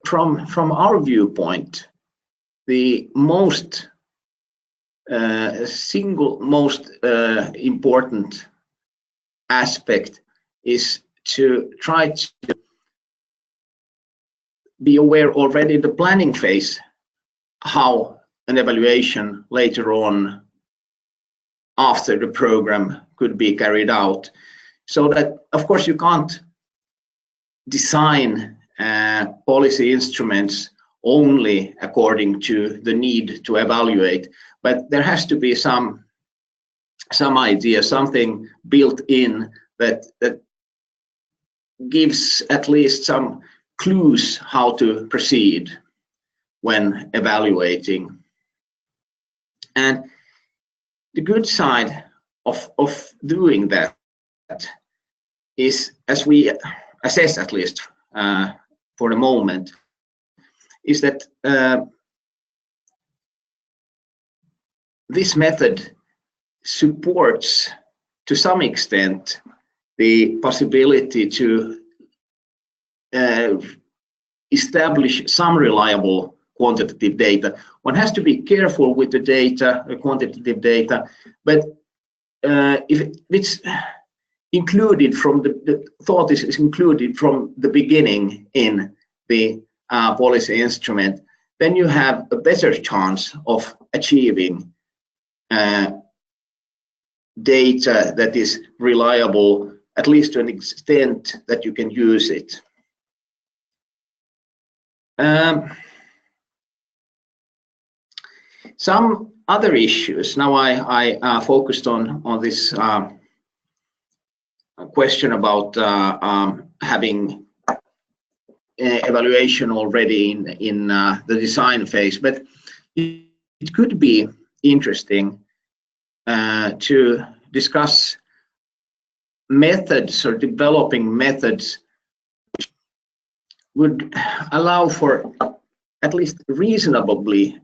from our viewpoint, the single most important aspect is to try to be aware already in the planning phase how an evaluation later on after the program could be carried out, so that, of course, you can't design policy instruments only according to the need to evaluate, but there has to be some idea, something built in that gives at least some clues how to proceed when evaluating. And the good side of doing that is, as we assess at least for the moment, is that this method supports to some extent the possibility to establish some reliable quantitative data. One has to be careful with the data, the quantitative data, but if it's included from the thought is included from the beginning in the policy instrument, then you have a better chance of achieving data that is reliable, at least to an extent that you can use it. Some other issues. Now I focused on this question about having evaluation already in the design phase, but it could be interesting to discuss methods or developing methods which would allow for at least reasonably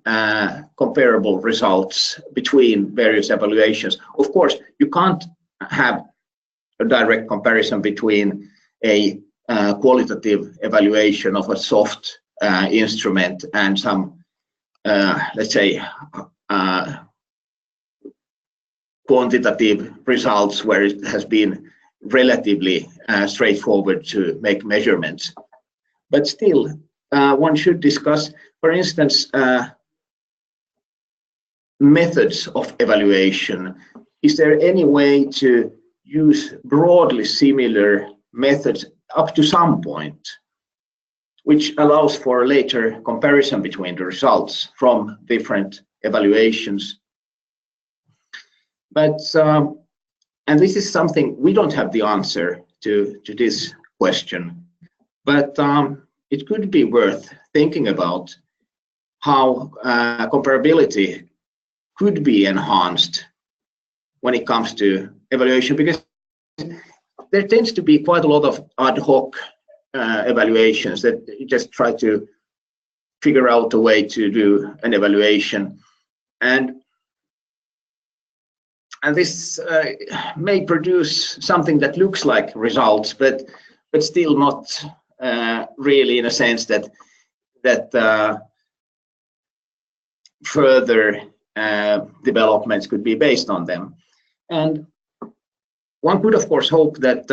comparable results between various evaluations. Of course, you can't have a direct comparison between a qualitative evaluation of a soft instrument and some, let's say, quantitative results where it has been relatively straightforward to make measurements. But still, one should discuss, for instance, methods of evaluation. Is there any way to use broadly similar methods up to some point, which allows for later comparison between the results from different evaluations? But and this is something we don't have the answer to this question, but it could be worth thinking about how comparability could be enhanced when it comes to evaluation, because there tends to be quite a lot of ad hoc evaluations that you just try to figure out a way to do an evaluation, and this may produce something that looks like results, but still not really, in a sense that further developments could be based on them. And one could, of course, hope that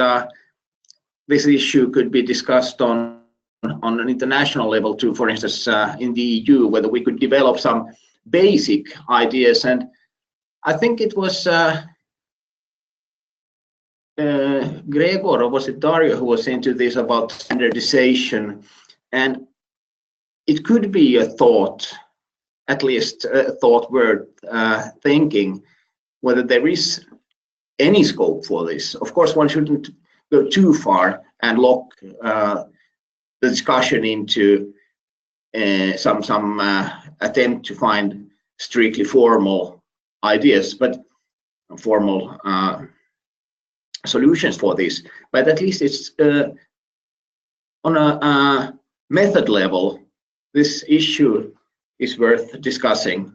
this issue could be discussed on an international level too, for instance, in the EU, whether we could develop some basic ideas. And I think it was Gregor, or was it Dario, who was into this about standardization, and it could be a thought, at least a thought worth thinking, whether there is any scope for this. Of course, one shouldn't go too far and lock the discussion into some attempt to find strictly formal ideas, but formal solutions for this. But at least it's on a method level, this issue is worth discussing.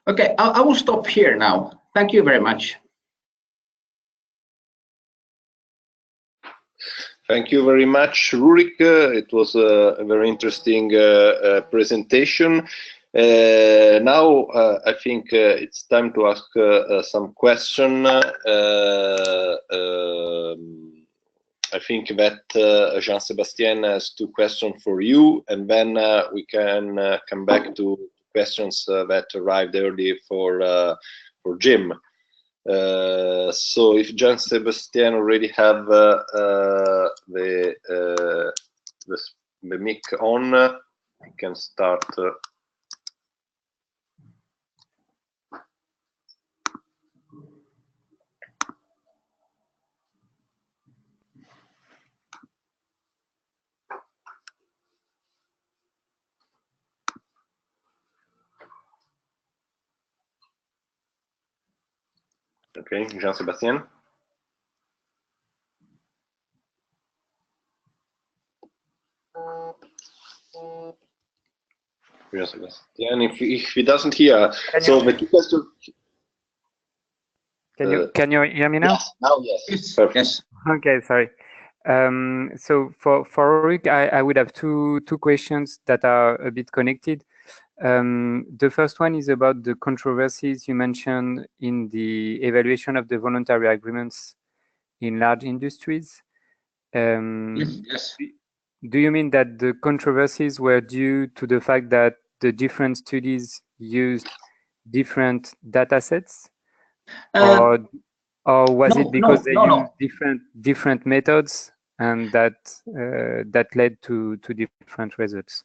Okay, I will stop here now. Thank you very much. Thank you very much, Rurik. It was a very interesting presentation. Now I think it's time to ask some question. I think that Jean-Sébastien has 2 questions for you, and then we can come back to questions that arrived early for Jim. So if Jean-Sébastien already have the mic on, I can start. Okay, Jean-Sébastien. Jean-Sébastien, if he doesn't hear, so the 2 questions. Can you hear me now? Yes, now yes. Perfect. Yes. Okay, sorry. So for Rick, I would have two questions that are a bit connected. The first one is about the controversies you mentioned in the evaluation of the voluntary agreements in large industries. Yes. Do you mean that the controversies were due to the fact that the different studies used different data sets, or was it because they used different methods, and that that led to different results?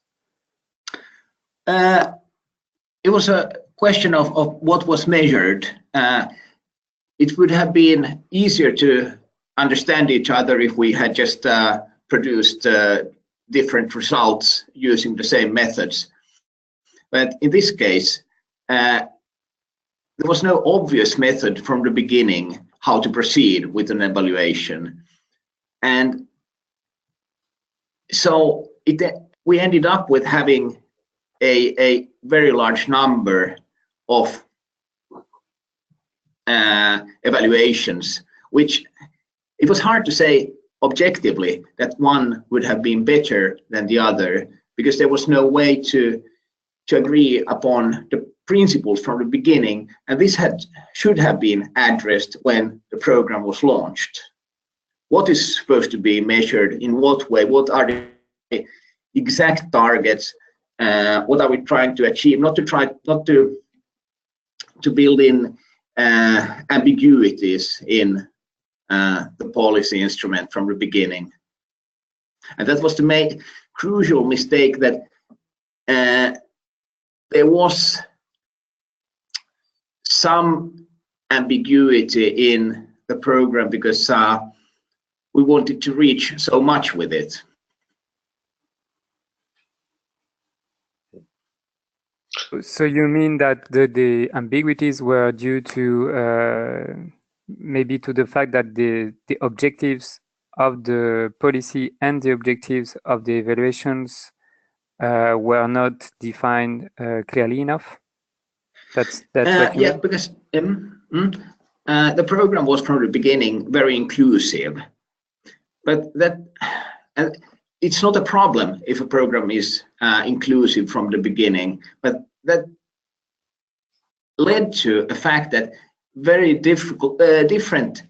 It was a question of what was measured. It would have been easier to understand each other if we had just produced different results using the same methods. But in this case, there was no obvious method from the beginning how to proceed with an evaluation. And so we ended up with having a very large number of evaluations, which it was hard to say objectively that one would have been better than the other, because there was no way to agree upon the principles from the beginning, and this should have been addressed when the program was launched. What is supposed to be measured in what way? What are the exact targets? What are we trying to achieve? Not to build in ambiguities in the policy instrument from the beginning. And that was the crucial mistake, that there was some ambiguity in the program because we wanted to reach so much with it. So you mean that the ambiguities were due to maybe to the fact that the objectives of the policy and the objectives of the evaluations were not defined clearly enough? That's what you mean? Because the program was from the beginning very inclusive, but it's not a problem if a program is inclusive from the beginning, but that led to a fact that very different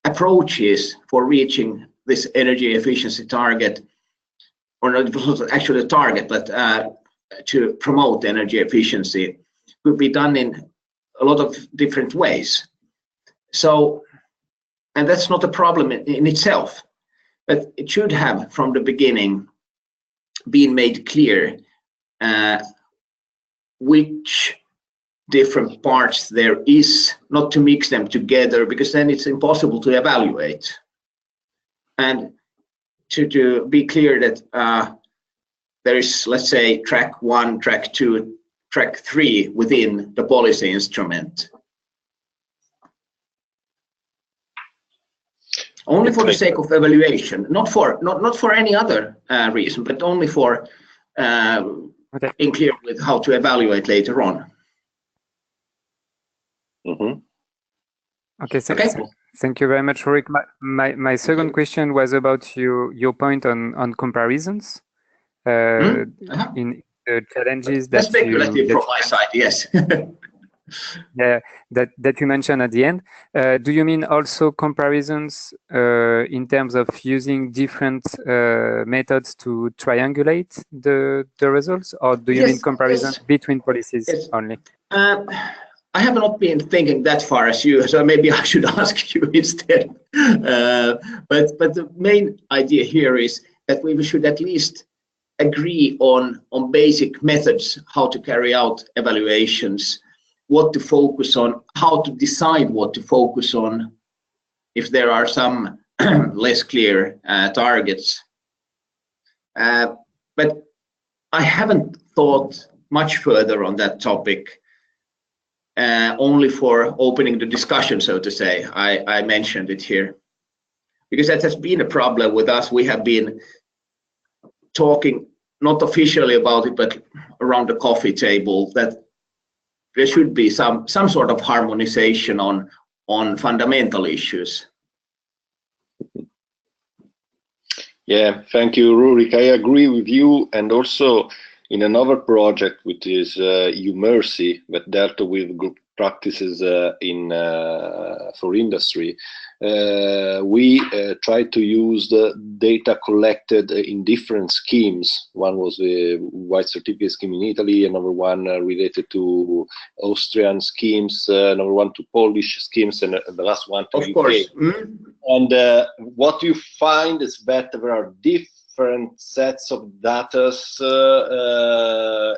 approaches for reaching this energy efficiency target, or not actually a target, but to promote energy efficiency, could be done in a lot of different ways. So, and that's not a problem in itself, but it should have from the beginning been made clear which different parts there is, not to mix them together, because then it's impossible to evaluate. And to be clear that there is, let's say, track 1, track 2, track 3 within the policy instrument. Only for the sake of evaluation, not for any other reason, but only for being clear with how to evaluate later on. Mm-hmm. Okay, thank you very much, Ulrich. My second question was about your point on comparisons in the challenges that that's speculative from my side, yes. Yeah, that you mentioned at the end. Do you mean also comparisons in terms of using different methods to triangulate the results, or do you mean comparisons between policies only? I have not been thinking that far as you, so maybe I should ask you instead. But the main idea here is that we should at least agree on basic methods, how to carry out evaluations, what to focus on, how to decide what to focus on if there are some less clear targets. But I haven't thought much further on that topic, only for opening the discussion, so to say. I mentioned it here because that has been a problem with us. We have been talking not officially about it, but around the coffee table, that there should be some sort of harmonization on fundamental issues. Yeah, thank you, Rurik. I agree with you. And also in another project, which is UMercy, that dealt with good practices for industry, we tried to use the data collected in different schemes. One was the white certificate scheme in Italy, another one related to Austrian schemes, another one to Polish schemes, and the last one to UK. Of course. And what you find is that there are different sets of data,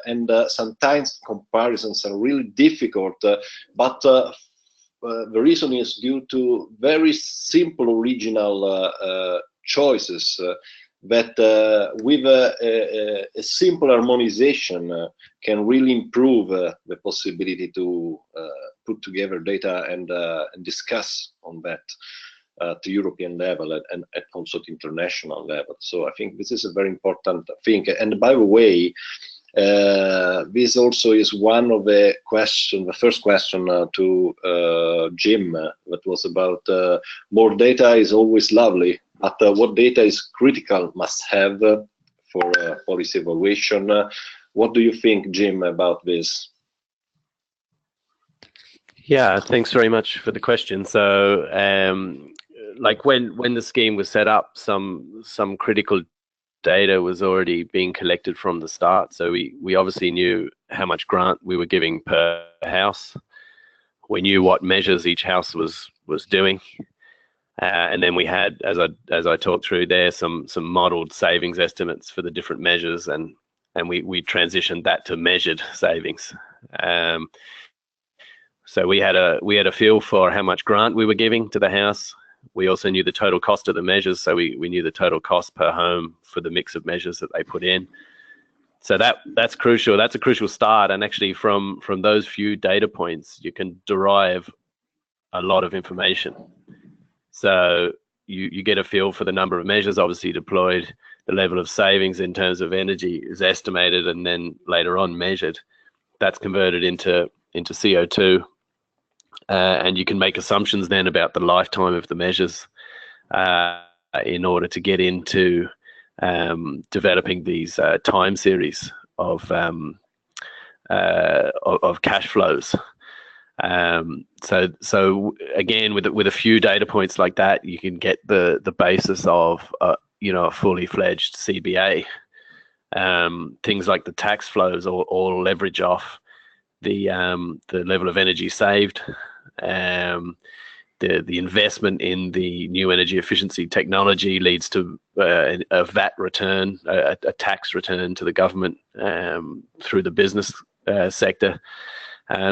and sometimes comparisons are really difficult, but the reason is due to very simple original choices that with a simple harmonization can really improve the possibility to put together data and discuss on that to European level and also to international level. So I think this is a very important thing. And by the way, this also is one of the first question to Jim, that was about more data is always lovely, but what data is critical must have for policy evaluation. What do you think, Jim, about this? Yeah, thanks very much for the question. So, like when the scheme was set up, some critical data was already being collected from the start. So we obviously knew how much grant we were giving per house. We knew what measures each house was doing, and then we had, as I talked through there, some modeled savings estimates for the different measures, and we transitioned that to measured savings. So we had a feel for how much grant we were giving to the house. We also knew the total cost of the measures, so we knew the total cost per home for the mix of measures that they put in. So that's crucial. That's a crucial start, and actually from those few data points, you can derive a lot of information. So you get a feel for the number of measures obviously deployed, the level of savings in terms of energy is estimated, and then later on measured. That's converted into CO2. And you can make assumptions then about the lifetime of the measures in order to get into developing these time series of cash flows. So again, with a few data points like that, you can get the basis of a fully fledged CBA. Things like the tax flows all leverage off the level of energy saved. The investment in the new energy efficiency technology leads to a VAT return, a tax return to the government through the business sector.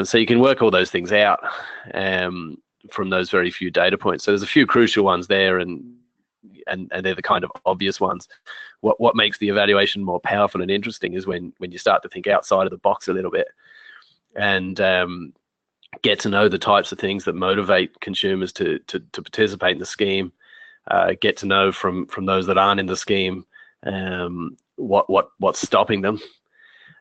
So you can work all those things out from those very few data points. So there's a few crucial ones there, and they're the kind of obvious ones. What makes the evaluation more powerful and interesting is when you start to think outside of the box a little bit, and get to know the types of things that motivate consumers to participate in the scheme, get to know from those that aren't in the scheme what's stopping them,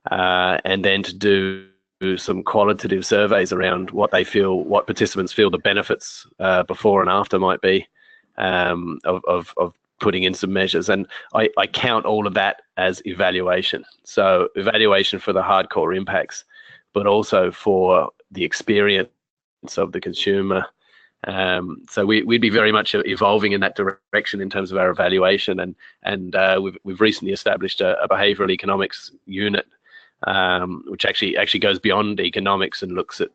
and then to do some qualitative surveys around what participants feel the benefits before and after might be of putting in some measures. And I count all of that as evaluation. So evaluation for the hardcore impacts, but also for the experience of the consumer. So we'd be very much evolving in that direction in terms of our evaluation, and we've recently established a behavioral economics unit, which actually goes beyond economics and looks at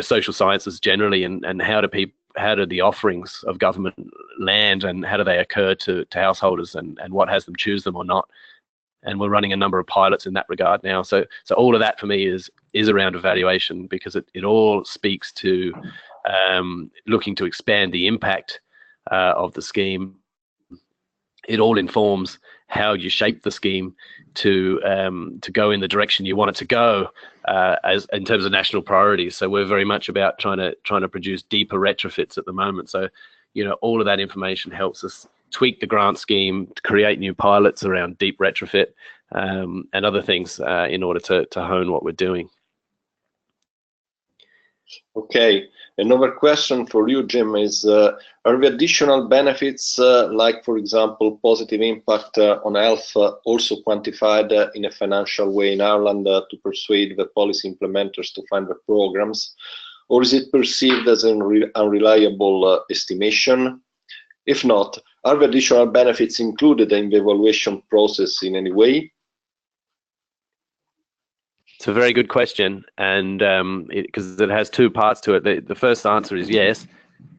social sciences generally, and how do the offerings of government land, and how do they occur to householders, and what has them choose them or not. And we're running a number of pilots in that regard now. So all of that for me is around evaluation, because it all speaks to looking to expand the impact of the scheme. It all informs how you shape the scheme to go in the direction you want it to go, as in terms of national priorities. So we're very much about trying to produce deeper retrofits at the moment. So all of that information helps us tweak the grant scheme to create new pilots around deep retrofit and other things in order to hone what we're doing. Okay, another question for you, Jim, is are the additional benefits, like for example positive impact on health, also quantified in a financial way in Ireland to persuade the policy implementers to find the programs, or is it perceived as an unreliable estimation? If not, are the additional benefits included in the evaluation process in any way? It's a very good question, and because it has two parts to it. The first answer is yes.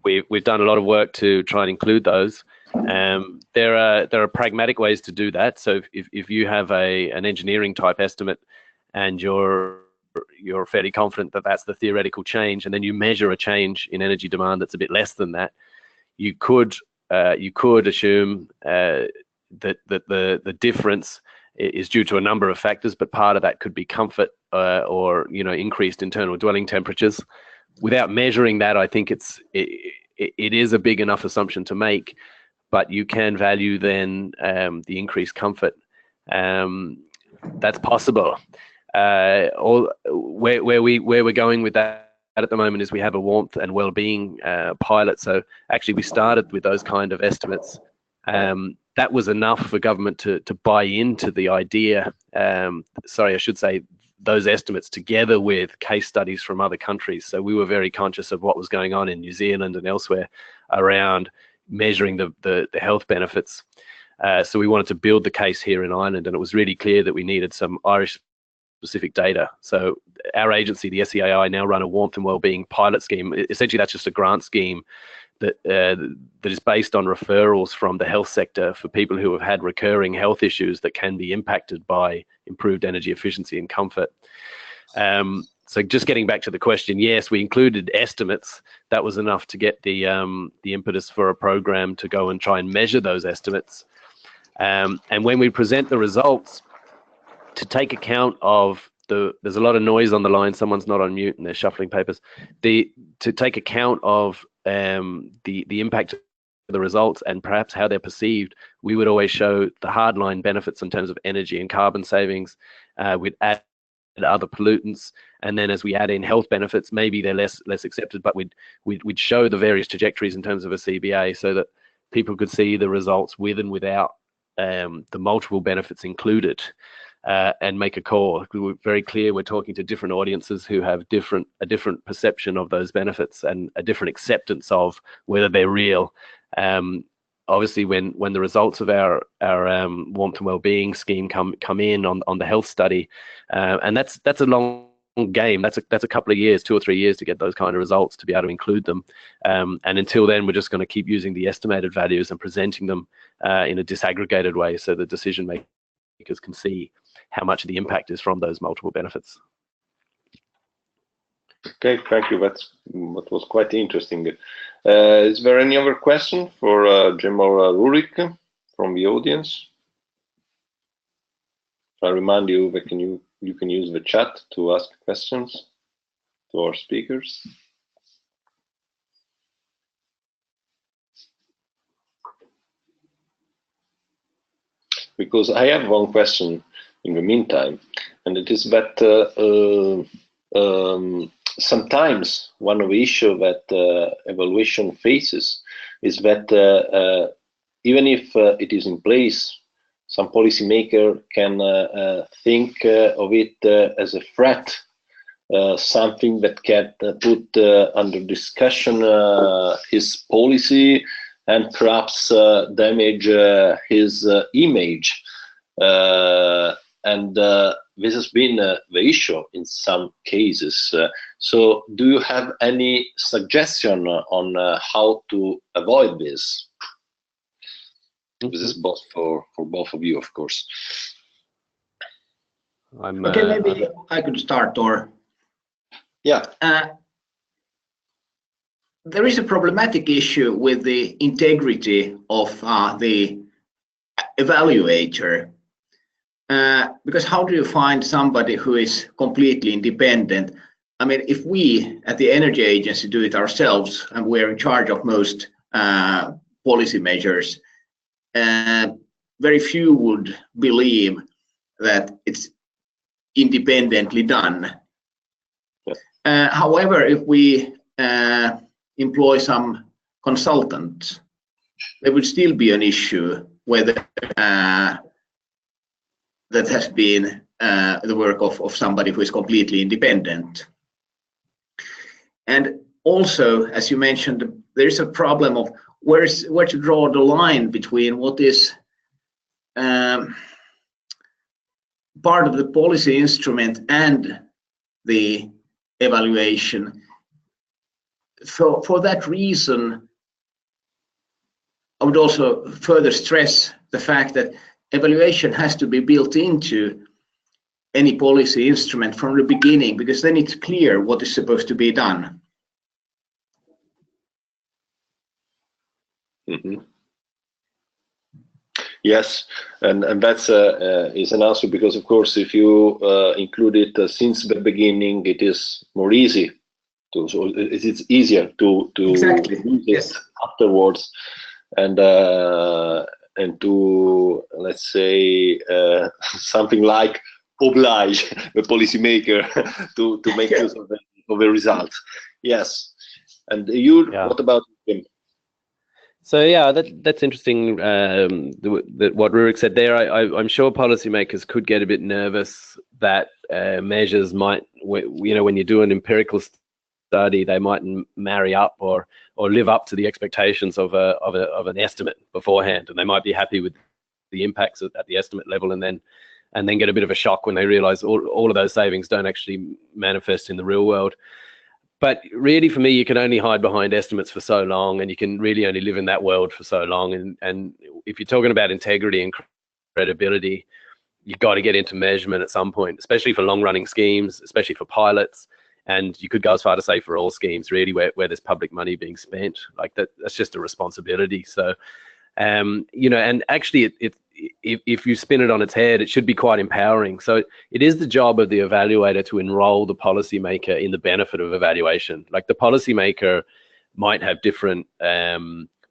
We've done a lot of work to try and include those. There are pragmatic ways to do that. So if you have an engineering type estimate and you're fairly confident that that's the theoretical change, and then you measure a change in energy demand that's a bit less than that, you could assume that the difference is due to a number of factors, but part of that could be comfort or increased internal dwelling temperatures. Without measuring that, I think it is a big enough assumption to make, but you can value then the increased comfort. That's possible. Where we're going with that at the moment is we have a warmth and well-being pilot. So actually we started with those kind of estimates. That was enough for government to buy into the idea. Sorry, I should say those estimates together with case studies from other countries. So we were very conscious of what was going on in New Zealand and elsewhere around measuring the health benefits. So we wanted to build the case here in Ireland, and it was really clear that we needed some Irish specific data. So our agency, the SEAI, now run a warmth and wellbeing pilot scheme. Essentially, that's just a grant scheme that is based on referrals from the health sector for people who have had recurring health issues that can be impacted by improved energy efficiency and comfort. So just getting back to the question, yes, we included estimates. That was enough to get the impetus for a program to go and try and measure those estimates. And when we present the results, to take account of there's a lot of noise on the line. Someone's not on mute and they're shuffling papers. To take account of the impact of the results and perhaps how they're perceived, we would always show the hardline benefits in terms of energy and carbon savings. We'd add other pollutants, and then as we add in health benefits, maybe they're less accepted, but we'd show the various trajectories in terms of a CBA so that people could see the results with and without the multiple benefits included. And make a call. We're very clear we're talking to different audiences who have a different perception of those benefits and a different acceptance of whether they're real. Obviously, when the results of our warmth and wellbeing scheme come in on the health study, and that's a long game. That's a couple of years, 2 or 3 years to get those kind of results to be able to include them. And until then, we're just going to keep using the estimated values and presenting them in a disaggregated way so the decision makers can see how much of the impact is from those multiple benefits. Okay, thank you. That was quite interesting. Is there any other question for General Rurik from the audience? I remind you that you can use the chat to ask questions to our speakers. Because I have one question in the meantime, and it is that sometimes one of the issues that evaluation faces is that even if it is in place, some policymaker can think of it as a threat, something that can put under discussion his policy and perhaps damage his image. And this has been the issue in some cases. So do you have any suggestion on how to avoid this? This is both for both of you, of course. Okay, maybe I could start, or yeah. There is a problematic issue with the integrity of the evaluator. Because how do you find somebody who is completely independent? I mean, if we at the Energy Agency do it ourselves and we're in charge of most policy measures, very few would believe that it's independently done. Yeah. However, if we employ some consultants, there would still be an issue whether that has been the work of somebody who is completely independent. And also, as you mentioned, there's a problem of where to draw the line between what is part of the policy instrument and the evaluation. For that reason, I would also further stress the fact that evaluation has to be built into any policy instrument from the beginning, because then it's clear what is supposed to be done. Mm-hmm. Yes, and that's is an answer, because of course if you include it since the beginning, it is more easy to, so it's easier to Exactly. use it Yes. afterwards, and to, let's say, something like oblige the policymaker to make use of the results. Yes, and you, Yeah. what about him? So yeah, that's interesting. What Rurik said there. I'm sure policymakers could get a bit nervous that measures might, you know, when you do an empirical study, they mightn't marry up or live up to the expectations of an estimate beforehand, and they might be happy with the impacts at the estimate level, and then get a bit of a shock when they realise all of those savings don't actually manifest in the real world. But really, for me, you can only hide behind estimates for so long, and you can really only live in that world for so long. And if you're talking about integrity and credibility, you've got to get into measurement at some point, especially for long-running schemes, especially for pilots. And you could go as far to say for all schemes, really, where there's public money being spent. Like that's just a responsibility. So, you know, and actually, if you spin it on its head, it should be quite empowering. So it is the job of the evaluator to enroll the policymaker in the benefit of evaluation. Like the policymaker might have different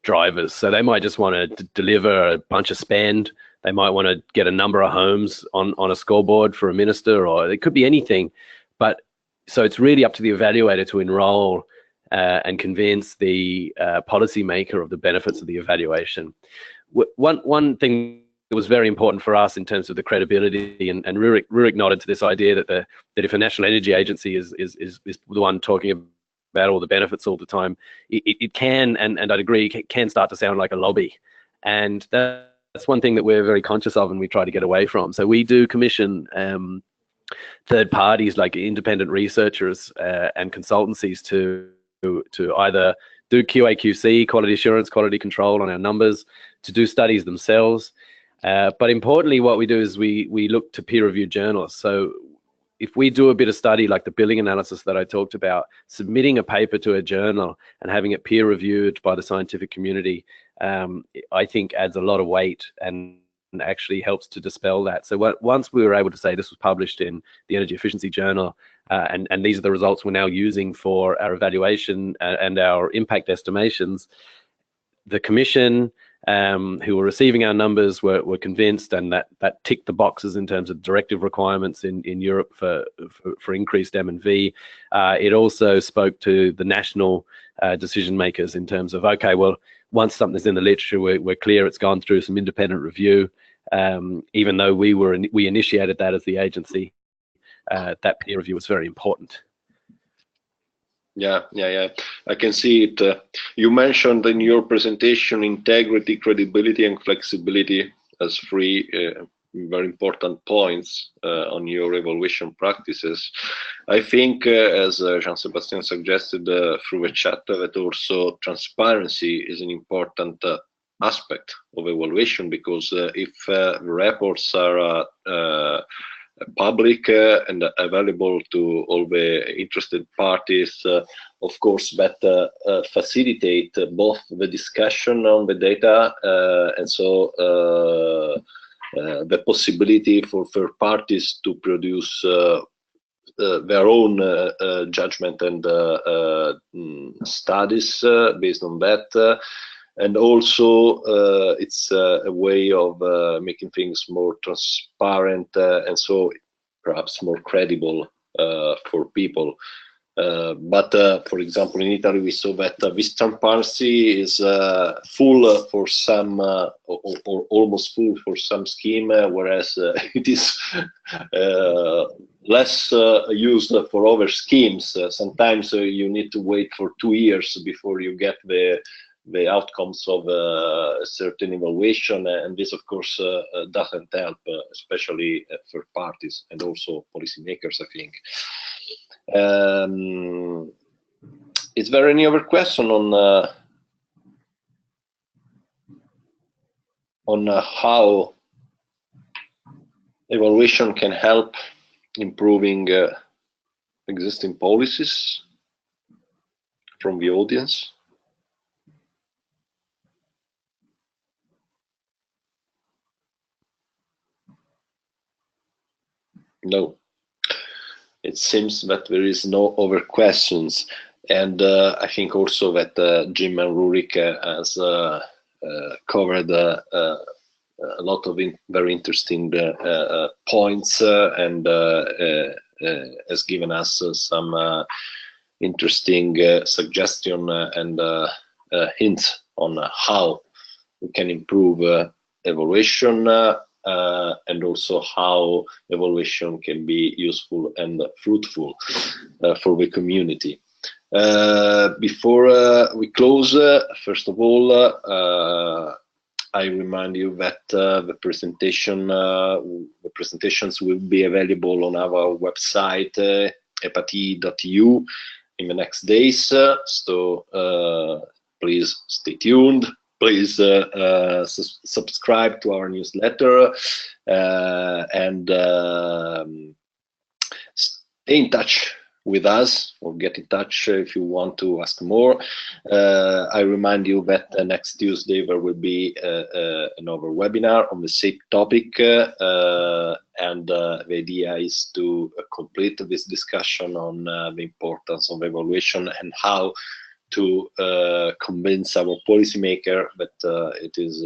drivers. So they might just want to deliver a bunch of spend. They might want to get a number of homes on a scoreboard for a minister, or it could be anything. But so it's really up to the evaluator to enroll and convince the policymaker of the benefits of the evaluation. One thing that was very important for us in terms of the credibility, and Rurik nodded to this idea that if a national energy agency is the one talking about all the benefits all the time, it can, and I'd agree, it can start to sound like a lobby, and that's one thing that we're very conscious of and we try to get away from. So we do commission third parties like independent researchers and consultancies to either do QA/QC, quality assurance, quality control on our numbers, to do studies themselves. But importantly, what we do is we look to peer-reviewed journals. So if we do a bit of study like the billing analysis that I talked about, submitting a paper to a journal and having it peer-reviewed by the scientific community, I think adds a lot of weight and actually helps to dispel that. So once we were able to say this was published in the Energy Efficiency Journal, and these are the results we're now using for our evaluation and our impact estimations, the Commission, who were receiving our numbers, were convinced, and that ticked the boxes in terms of directive requirements in Europe for increased M&V. It also spoke to the national decision makers in terms of, okay, well, once something's in the literature, we're clear it's gone through some independent review. Even though we initiated that as the agency, that peer review was very important. Yeah. I can see it. You mentioned in your presentation integrity, credibility, and flexibility as three very important points on your evaluation practices. I think, as Jean-Sébastien suggested through the chat, that also transparency is an important aspect of evaluation, because if reports are public and available to all the interested parties, of course that facilitate both the discussion on the data and so the possibility for third parties to produce their own judgment and studies based on that. And also, it's a way of making things more transparent and so perhaps more credible for people. But for example, in Italy, we saw that this transparency is full for some, or almost full for some scheme, whereas it is less used for other schemes. Sometimes you need to wait for 2 years before you get the outcomes of a certain evaluation, and this, of course, doesn't help, especially third parties and also policymakers, I think. Is there any other question on how evaluation can help improving existing policies from the audience? No. It seems that there is no other questions, and I think also that Jim and Rurik has covered a lot of very interesting points and has given us some interesting suggestion and hints on how we can improve evaluation. And also how evaluation can be useful and fruitful for the community. Before we close, first of all, I remind you that the presentations will be available on our website, EPATEE.eu, in the next days. So please stay tuned. Please subscribe to our newsletter and stay in touch with us, or get in touch if you want to ask more. I remind you that next Tuesday there will be another webinar on the same topic, and the idea is to complete this discussion on the importance of evaluation and how to convince our policymaker that it is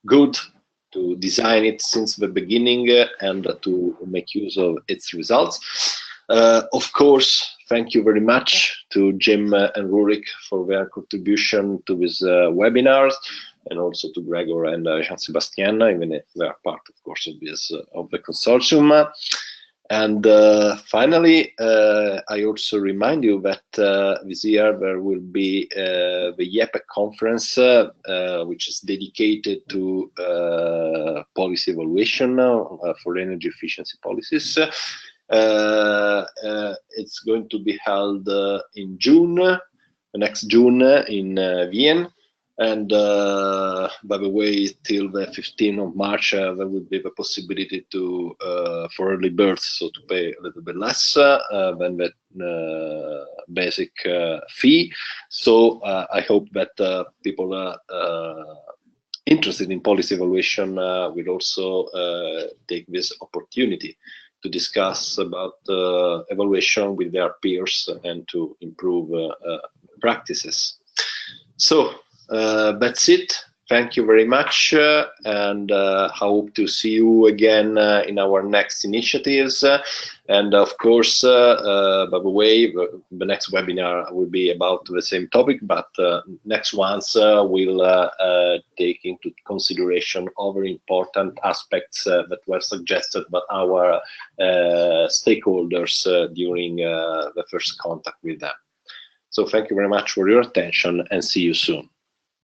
good to design it since the beginning and to make use of its results. Of course, thank you very much to Jim and Rurik for their contribution to this webinars, and also to Gregor and Jean-Sebastien, even if they are part, of course, of this of the consortium. And finally, I also remind you that this year there will be the EPATEE conference, which is dedicated to policy evaluation for energy efficiency policies. It's going to be held in June, next June, in Vienna. And by the way, till the 15th of March, there will be the possibility to for early birds, so to pay a little bit less than the basic fee. So I hope that people interested in policy evaluation will also take this opportunity to discuss about evaluation with their peers and to improve practices. So that's it. Thank you very much, and I hope to see you again in our next initiatives. And of course, by the way, the next webinar will be about the same topic, but next ones will take into consideration other important aspects that were suggested by our stakeholders during the first contact with them. So thank you very much for your attention, and see you soon.